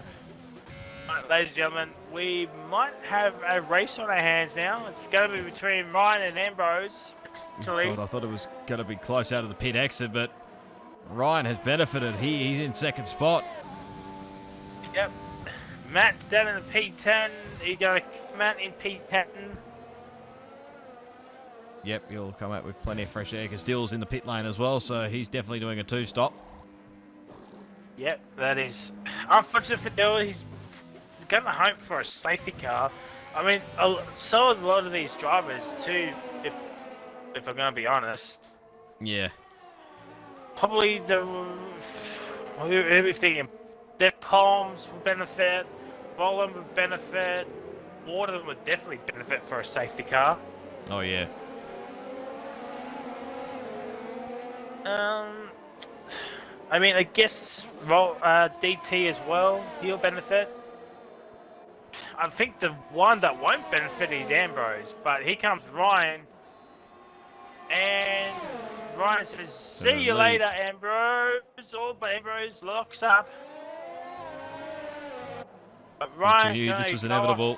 Right, ladies and gentlemen, we might have a race on our hands now. It's going to be between Ryan and Ambrose. actually. God, I thought it was going to be close out of the pit exit, but Ryan has benefited. He's in second spot. Yep. Matt's down in the P10. You got Matt in P10. Yep, he'll come out with plenty of fresh air because Dill's in the pit lane as well, so he's definitely doing a two-stop. Yep, that is unfortunate for Dill. He's going to hope for a safety car. I mean, so a lot of these drivers too, if I'm going to be honest. Yeah. Probably everything. Their palms would benefit, Roland would benefit, Warden would definitely benefit for a safety car. Oh, yeah. I mean, I guess DT as well, he'll benefit. I think the one that won't benefit is Ambrose, but here comes Ryan. And Ryan says, see you later, Ambrose. Oh, but Ambrose locks up. But Ryan's knew this was inevitable.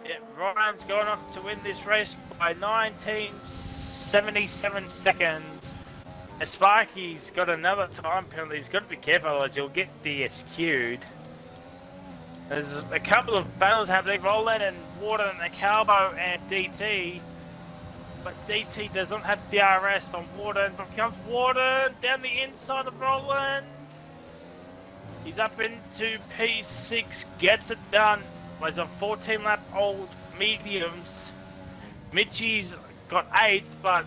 Yeah, Ryan's going off to win this race by 1977 seconds. And Sparky's got another time penalty. He's got to be careful as he'll get DSQ'd. There's a couple of battles happening. Roland and Warden and Calbo and DT. But DT does not have DRS on Warden. But comes Warden down the inside of Roland. He's up into P6, gets it done. Well, he's on 14 lap old mediums. Mitchie's got 8, but...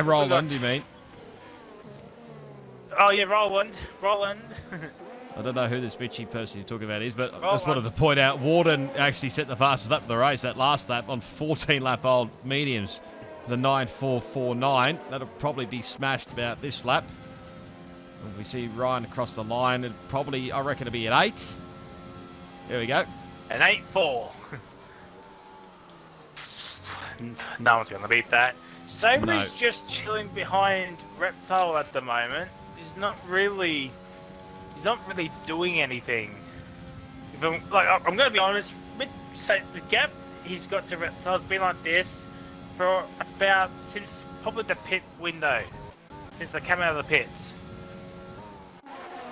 Roland, you mean? Oh yeah, Roland. I don't know who this Mitchie person you're talking about is, but I just wanted to point out, Warden actually set the fastest lap of the race, that last lap, on 14 lap old mediums. The 9.449. That'll probably be smashed about this lap. When we see Ryan across the line, it'll probably, I reckon, it'll be at 8. There we go. An 8.4. No one's going to beat that. Sabre's just chilling behind Reptile at the moment. He's not really doing anything. If I'm going to be honest, the gap he's got to Reptile's been like this for about since probably the pit window, since they came out of the pits.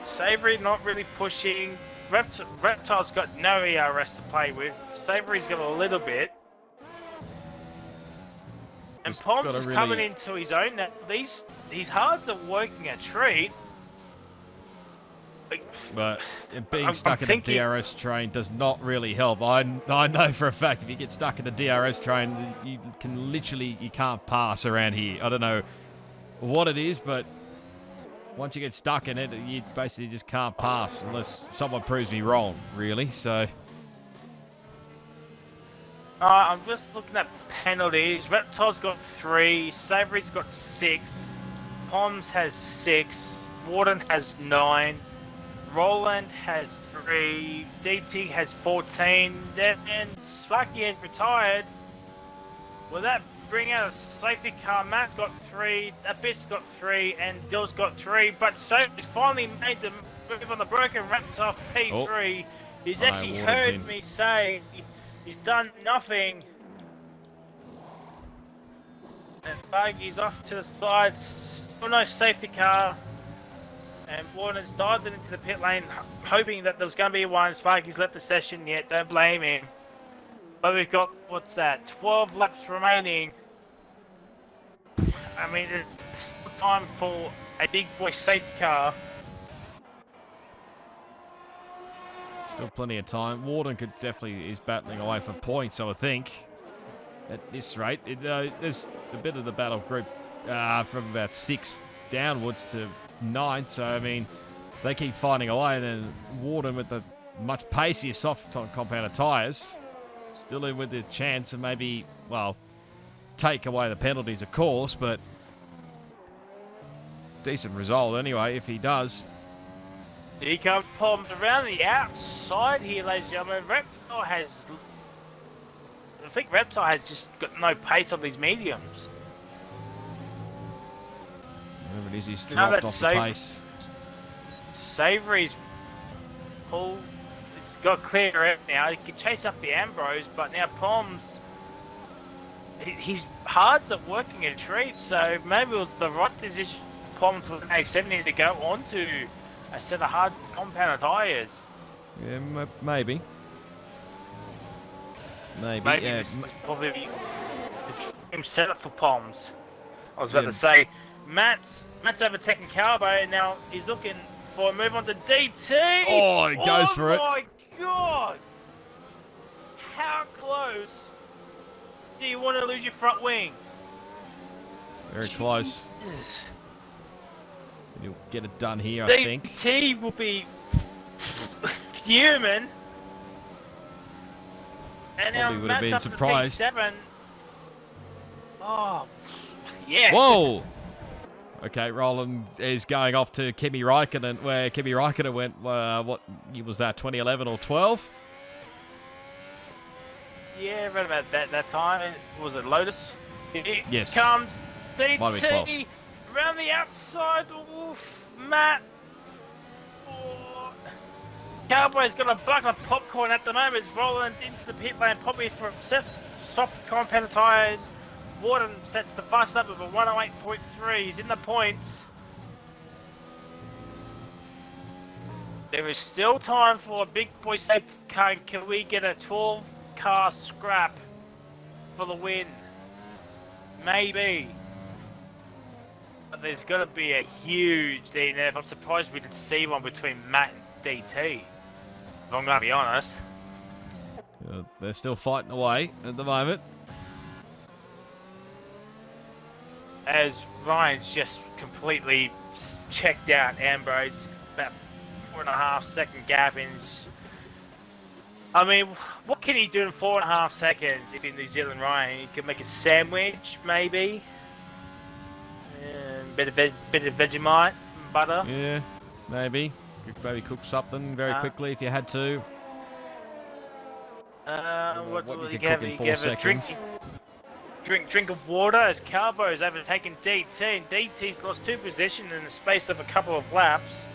Savory not really pushing. Reptile's got no ERS to play with. Savory's got a little bit. And Pomps is coming into his own now. These hards are working a treat. But being stuck in a DRS train does not really help. I know for a fact if you get stuck in a DRS train, you can't pass around here. I don't know what it is, but once you get stuck in it, you basically just can't pass unless someone proves me wrong, really. So I'm just looking at penalties. Reptile's got 3, Savory's got 6, Poms has 6, Warden has 9, Roland has 3, DT has 14, and Sparky has retired. Will that bring out a safety car? Matt's got 3, Abyss got 3, and Dill's got 3, but Savory's finally made the move on the broken Reptile P3. He's actually heard me say he's done nothing. And Buggy's off to the side. Still no safety car. And Warner's dived into the pit lane, hoping that there was going to be one. Sparky's left the session yet. Don't blame him. But we've got, 12 laps remaining. I mean, it's time for a big boy safety car. Still plenty of time. Warden is battling away for points, I would think, at this rate. There's a bit of the battle group from about 6 downwards to 9, so I mean, they keep fighting away, and then Warden with the much pacier soft compounded tyres, still in with the chance of maybe, take away the penalties, of course, but decent result anyway, if he does. Here comes Poms around the outside here, ladies and gentlemen. I think Reptile has just got no pace on these mediums. Whatever it is, he's dropped off the pace. Savory's pulled. It's got clear out now. He can chase up the Ambrose, but now Poms, his hard's at working a treat, so maybe it was the right decision for Palms with an A70 to go onto a set of hard compound tyres. Yeah, maybe. Maybe, Maybe yeah. this is probably the dream setup for Palms. I was about Yeah. to say, Matt's overtaken Carbo, and now he's looking for a move on to DT. Oh, he goes for it. Oh my god! How close do you want to lose your front wing? Very close. Jesus. He'll get it done here, I think. DT will be fuming. And now Probably would have been Matt's up surprised. to P7. Oh, yes. Whoa! Okay, Roland is going off to Kimi Räikkönen, where Kimi Räikkönen went, what year was that, 2011 or 12? Yeah, right about that time. Was it Lotus? Here Yes. comes Might have been DT around the outside. Oof, Matt. Oh. Cowboy's got a bucket of popcorn at the moment. It's rolling into the pit lane, probably for soft compound tyres. Warden sets the bus up with a 108.3. He's in the points. There is still time for a big boy safe car. Can we get a 12-car scrap for the win? Maybe. But there's got to be a huge DNF. I'm surprised we didn't see one between Matt and DT. If I'm going to be honest. They're still fighting away at the moment. As Ryan's just completely checked out Ambrose, about 4.5 second gap in. I mean, what can he do in 4.5 seconds if in New Zealand, Ryan? He can make a sandwich, maybe. Bit of Vegemite, butter. Yeah, maybe. Could maybe cook something very quickly if you had to. What you will could you cook give? in You 4 give a seconds. drink of water as Carbo's overtaken DT, and DT's lost 2 positions in the space of a couple of laps.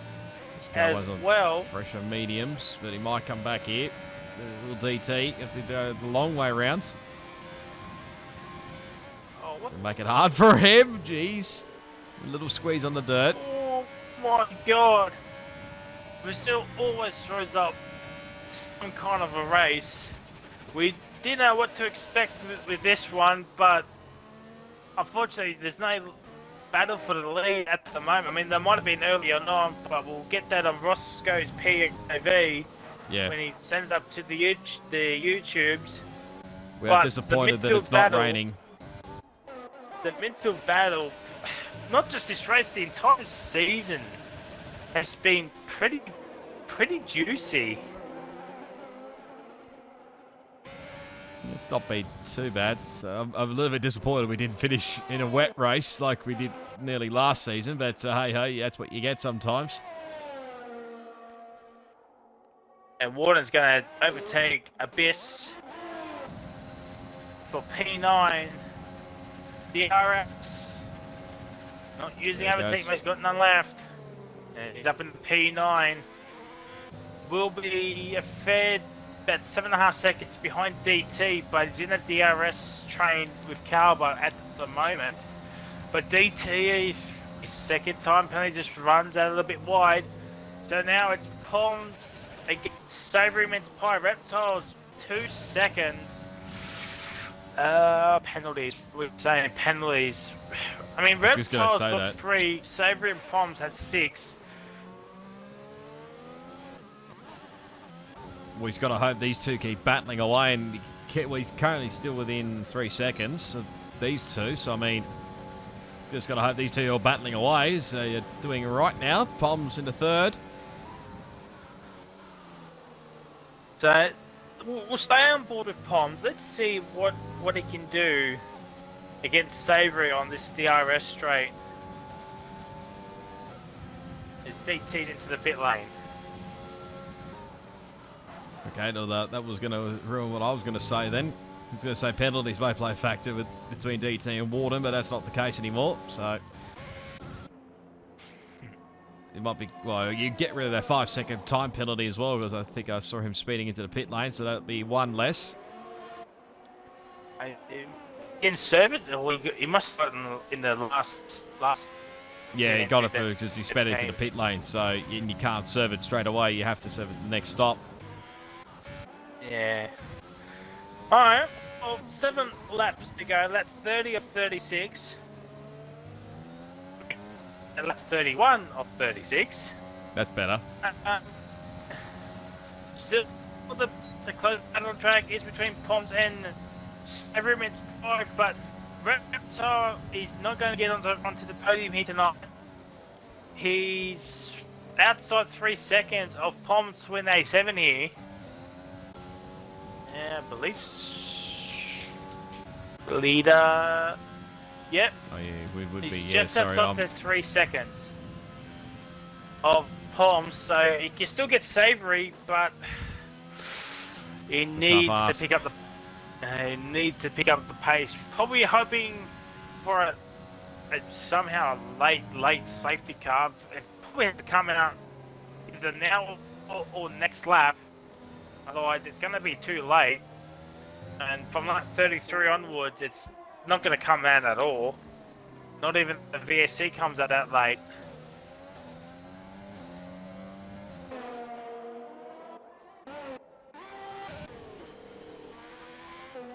As well, Fresher mediums, but he might come back here. Little DT, have to go the long way around. Oh, what? Make it hard for him, jeez. A little squeeze on the dirt. Oh my god. Brazil always throws up some kind of a race. We didn't know what to expect with this one, but unfortunately there's no battle for the lead at the moment. I mean, there might have been earlier on, but we'll get that on Roscoe's POV when he sends up to the YouTubes. We are disappointed that it's not raining. The midfield battle, not just this race, the entire season has been pretty juicy. It's not been too bad. So I'm a little bit disappointed we didn't finish in a wet race like we did nearly last season, but hey, that's what you get sometimes. And Warden's going to overtake Abyss for P9. DRX not using overtake, but he's got none left. And he's up in P9. Will be a fair about 7.5 seconds behind DT, but he's in a DRS train with Carbo at the moment. But DT, his second time penalty just runs out a little bit wide. So now it's Palms against Savory Men's Pie Reptiles, 2 seconds. Penalties. We're saying penalties. I mean, Reptiles got 3, Savory and Palms has 6. Well, he's got to hope these two keep battling away, and he's currently still within 3 seconds of these two. So, I mean, he's just got to hope these two are battling away. So, you're doing right now. Palms in the third. So, we'll stay on board with Palms. Let's see what he can do against Savory on this DRS straight. As DT's into the pit lane. Okay, no, that was going to ruin what I was going to say then. I was going to say penalties may play a factor between DT and Warden, but that's not the case anymore. So it might be, well, you get rid of that 5-second time penalty as well, because I think I saw him speeding into the pit lane, so that'll be 1 less. didn't serve it, or he must have in the last. Yeah, he got it for because he sped into the pit lane, so you can't serve it straight away. You have to serve it the next stop. Yeah. All right. Well, 7 laps to go. Lap 30 of 36. And lap 31 of 36. That's better. Still, the close battle track is between Poms and Everyman's Park, but Reptar is not going to get onto the podium here tonight. He's outside 3 seconds of Poms to win A7 here. Yeah, I believe leader. Yep. Oh yeah, we would He's be. Yeah, just sorry. outside the 3 seconds of Poms, so he can still get Savory, but he needs to pick up the. He needs to pick up the pace. Probably hoping for a somehow late safety car. It probably has to come out either now or next lap. Otherwise, it's going to be too late. And from lap 33 onwards, it's not going to come out at all. Not even the VSC comes out that late.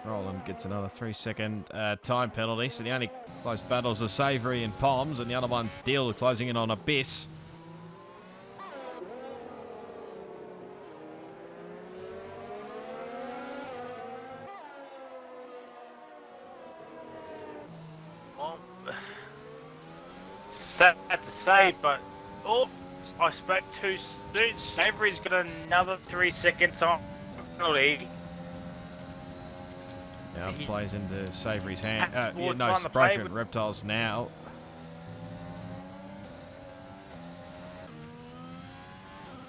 Roland gets another 3-second time penalty, so the only close battles are Savory and Poms, and the other one's Deal closing in on Abyss. Well, sad to say, but I spoke too soon. Savory's got another 3-second time penalty. Now it plays into Savory's hand. More No, time to Sproker play and Reptiles now.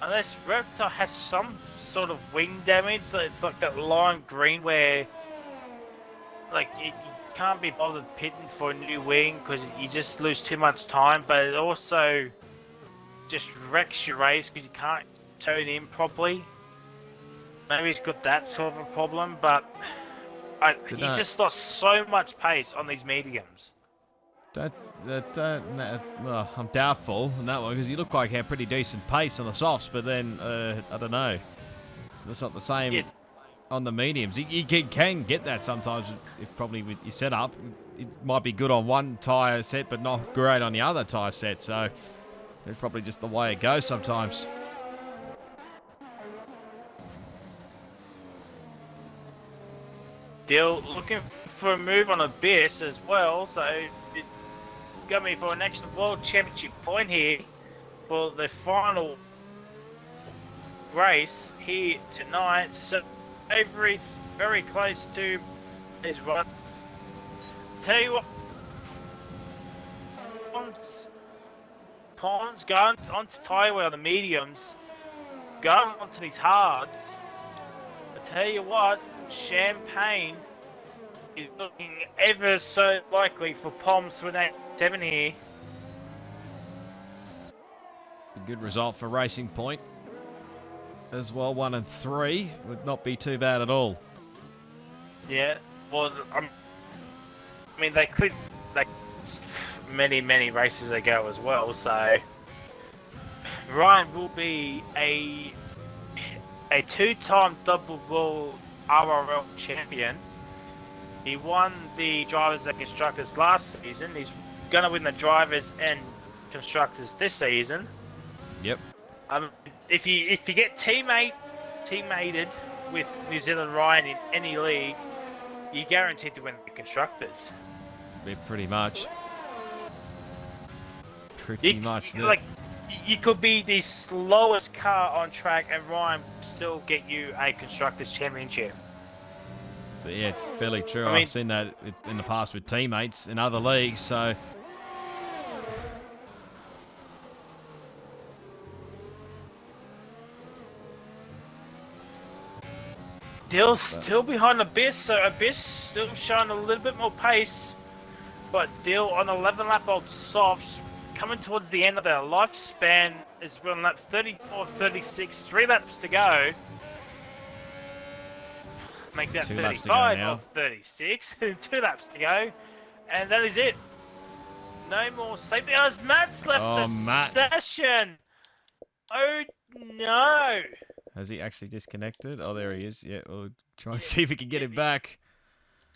Unless Reptile has some sort of wing damage, so it's like that lime green where like you can't be bothered pitting for a new wing because you just lose too much time, but it also just wrecks your race because you can't turn in properly. Maybe he's got that sort of a problem, but he's just lost so much pace on these mediums. I'm doubtful on that one because you look like he had pretty decent pace on the softs, but then I don't know. So that's not the same on the mediums. You can get that sometimes. If probably with your setup, it might be good on one tyre set, but not great on the other tyre set. So it's probably just the way it goes sometimes. Still looking for a move on Abyss as well, so it got me for an extra World Championship point here for the final race here tonight. So Avery's very close to his run. Tell you what, Pons going onto Taiwan on the mediums, going onto these hards. I tell you what, Champagne is looking ever so likely for Poms to win A7 here. A good result for Racing Point as well. 1 and 3 would not be too bad at all. Yeah, well, I mean they could like many races ago as well. So Ryan will be a 2-time double world RRL champion. He won the drivers and constructors last season. He's gonna win the drivers and constructors this season. Yep. If you get teammated with New Zealand Ryan in any league, you're guaranteed to win the constructors. Yeah, pretty much. Pretty much. Like you could be the slowest car on track, and Ryan will still get you a constructors championship. So yeah, it's fairly true. I mean, I've seen that in the past with teammates in other leagues. So Dill's still behind Abyss, so Abyss still showing a little bit more pace, but Dill on 11 lap old softs, coming towards the end of their lifespan, is on lap 34, 36, 3 laps to go. make that 2 laps to go 35 now. of 36. 2 laps to go. And that is it. No more safety cars. Matt's left the Matt. session. Oh, no. Has he actually disconnected? Oh, there he is. Yeah, we'll try and see if we can get him back.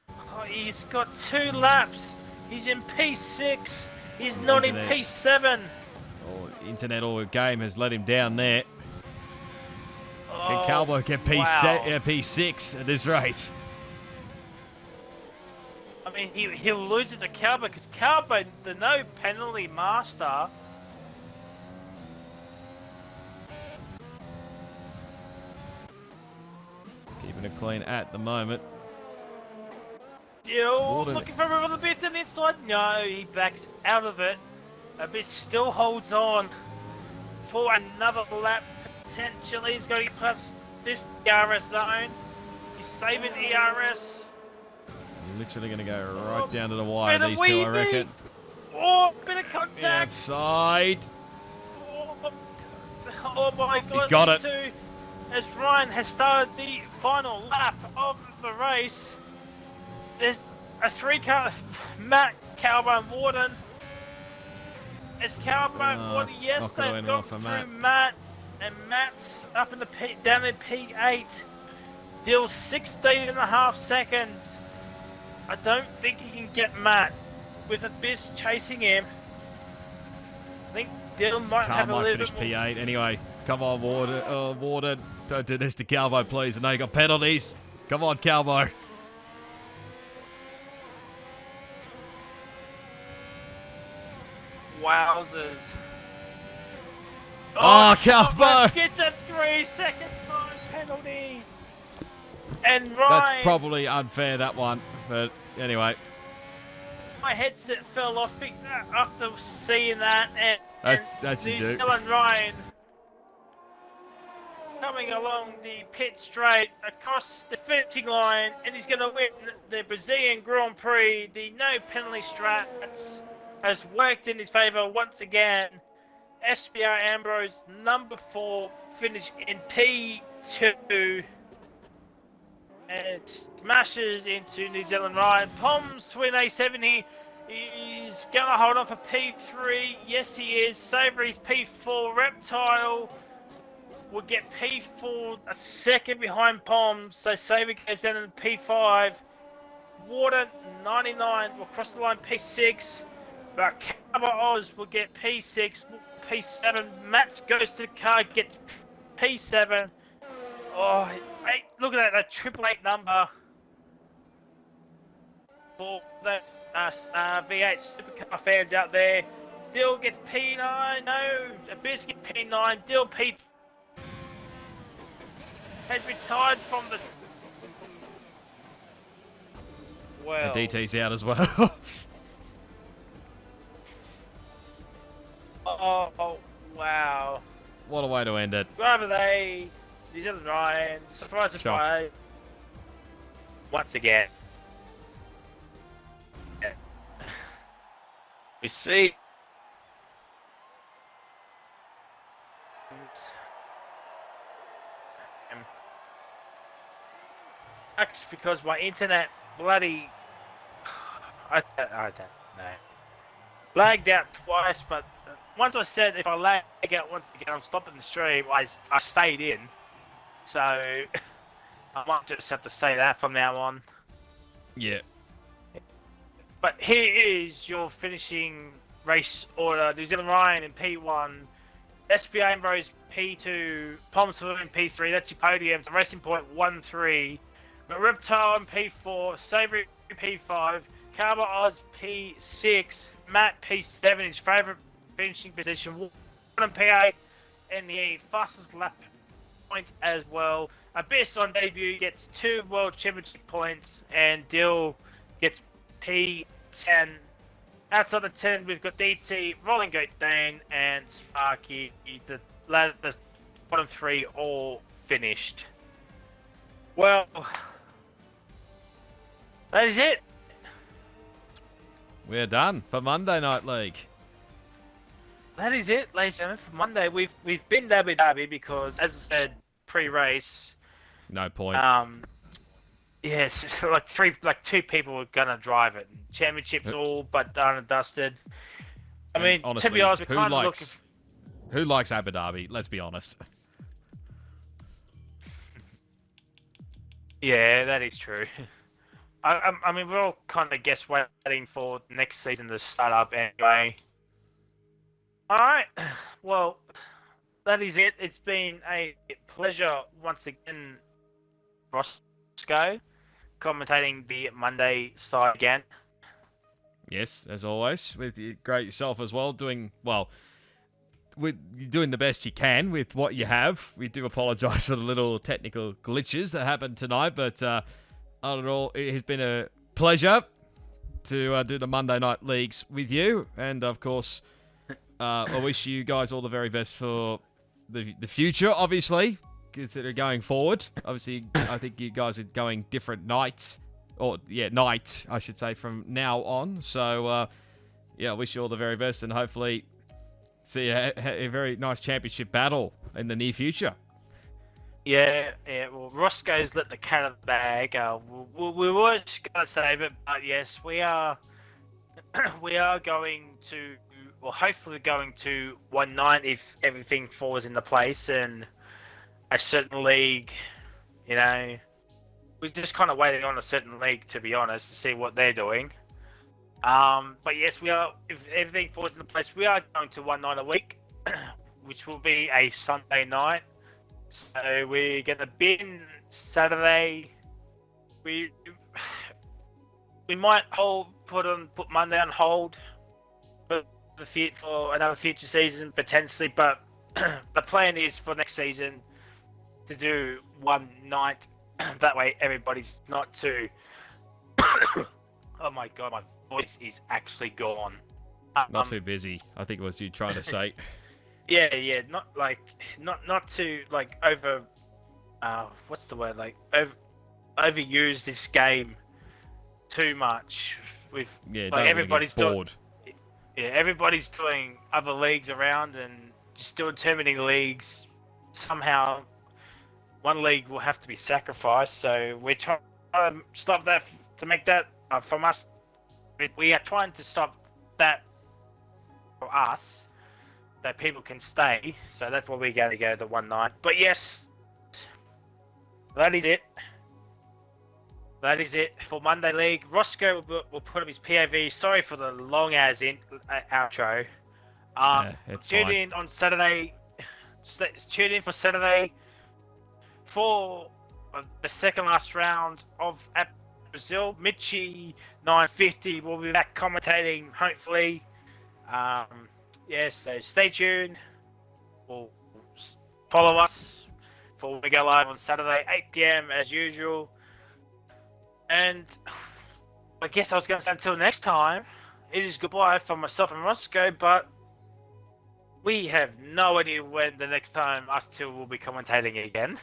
Oh, he's got 2 laps. He's in P6. He's His not internet. in P7. Oh, internet or game has let him down there. Can Oh, Calbo get wow. P6 at this rate? I mean, he'll lose it to Calbo because Calbo, the no penalty master. Keeping it clean at the moment. Still Warden. looking for a little bit on the inside. No, he backs out of it. Abyss still holds on for another lap. Potentially, he's going to get past this ERS zone. He's saving ERS. Literally going to go right down to the wire, Bit of these two, I weaving. reckon. Oh, bit of contact. Outside. Oh my God. He's got it. Two, as Ryan has started the final lap of the race. There's a 3-car, Matt, Calbo and Warden. It's Calbo and Warden, it's yes, not gonna they've end got well for through Matt. Matt. And Matt's up in the down in P8. Dill's 16.5 seconds. I don't think he can get Matt with Abyss chasing him. I think Dill might Car have a might little finish bit more. P8 anyway. Come on, Warden. Warden. Don't do this to Calbo, please. I know you got penalties. Come on, Calbo. Wowzers. Oh, Calbo! Gets a 3-second time penalty. And That's Ryan, probably unfair, that one. But anyway, my headset fell off after seeing that. And that's New you do. Zealand Ryan coming along the pit straight across the finishing line, and he's going to win the Brazilian Grand Prix. The no penalty strats has worked in his favour once again. SBR Ambrose, number 4, finish in P2. And smashes into New Zealand Ryan. Pom's win A7. He's going to hold on for P3. Yes, he is. Savoury's P4. Reptile will get P4, a second behind Pom. So Savoury goes down to P5. Water, 99, will cross the line P6. But Calbo Oz will get P6, P7. Matt goes to the car, gets P7. Oh, hey, look at that 888 number for that V8 supercar fans out there. Dill gets P9, no, Abyss gets P9, Dill P has retired from the... Well... And DT's out as well. Oh, wow. What a way to end it. Driver they, New Zealand Ryan, surprise, surprise. Once again. We see. That's because my internet bloody. I don't know. Lagged out twice, but once I said if I lag out once again, I'm stopping the stream. I stayed in, so I might just have to say that from now on. Yeah. But here is your finishing race order: New Zealand Ryan in P1, SBA Ambrose P2, Palm in P3. That's your podium. So Racing Point 1-3, Reptile in P4, Savoury P5, Calbo Oz P6, Matt P7, his favourite finishing position, Warren P8, and the fastest lap point as well. Abyss on debut gets 2 World Championship points, and Dill gets P10. Outside the 10, we've got DT, Rolling Goat Dane, and Sparky. The bottom 3 all finished. Well, that is it. We're done for Monday Night League. That is it, ladies and gentlemen, for Monday. We've been Derby because, as I said, pre-race. No point. Yeah, it's just like two people were gonna drive it. Championships all but done and dusted. I And mean, to be honestly, honest, we're kind of looking. who likes Abu Dhabi? Let's be honest. Yeah, that is true. I mean, we're all kind of guess waiting for next season to start up anyway. All right, well, that is it. It's been a pleasure once again, Roscoe, commentating the Monday side again. Yes, as always, with you, great yourself as well. Doing well, with doing the best you can with what you have. We do apologise for the little technical glitches that happened tonight, but all in all, it has been a pleasure to do the Monday Night Leagues with you, and of course, I wish you guys all the very best for the future. Obviously, consider going forward. Obviously, I think you guys are going different nights. Or, yeah, night, I should say, from now on. So, yeah, I wish you all the very best and hopefully see a very nice championship battle in the near future. Yeah. Well, Roscoe's let the cat out of the bag. We were going to save it, but yes, we are. We are going to, well, hopefully going to 1-9 if everything falls into place and a certain league, you know. We're just kind of waiting on a certain league, to be honest, to see what they're doing. But yes, we are. If everything falls into place, we are going to 1-9 a week, which will be a Sunday night. So we're gonna bin Saturday. We might put Monday on hold for another future season potentially, but the plan is for next season to do one night. That way, everybody's not too. Oh my god, my voice is actually gone. Not too busy, I think was you trying to say. Yeah, not to like over. What's the word? Like overuse this game too much. With like everybody's bored. Everybody's doing other leagues around and just doing too many leagues. Somehow, one league will have to be sacrificed. So we're trying to stop that to make that from us. We are trying to stop that for us, that people can stay. So that's why we're going to go to 1-9. But yes, that is it. That is it for Monday League. Roscoe will put up his POV. Sorry for the long as outro. Tune in on Saturday. Tune in for Saturday for the second last round of at Brazil. Mitchie 950 will be back commentating, hopefully. So stay tuned. We'll follow us before we go live on Saturday, 8 p.m. as usual. And I guess I was going to say until next time, it is goodbye from myself and Roscoe, but we have no idea when the next time us two will be commentating again.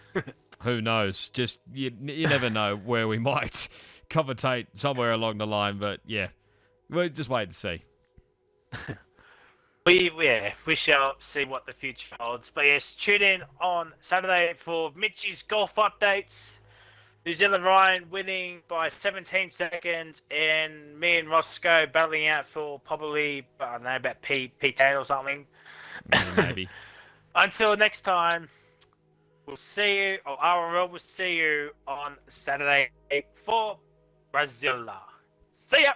Who knows? Just, you never know where we might commentate somewhere along the line, but yeah, we'll just wait and see. We shall see what the future holds. But yes, tune in on Saturday for Mitchie's golf updates. New Zealand Ryan winning by 17 seconds, and me and Roscoe battling out for probably, I don't know, about P10 or something. Maybe. Until next time, we'll see you, or RRL will see you on Saturday for Brazil. See ya!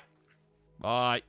Bye.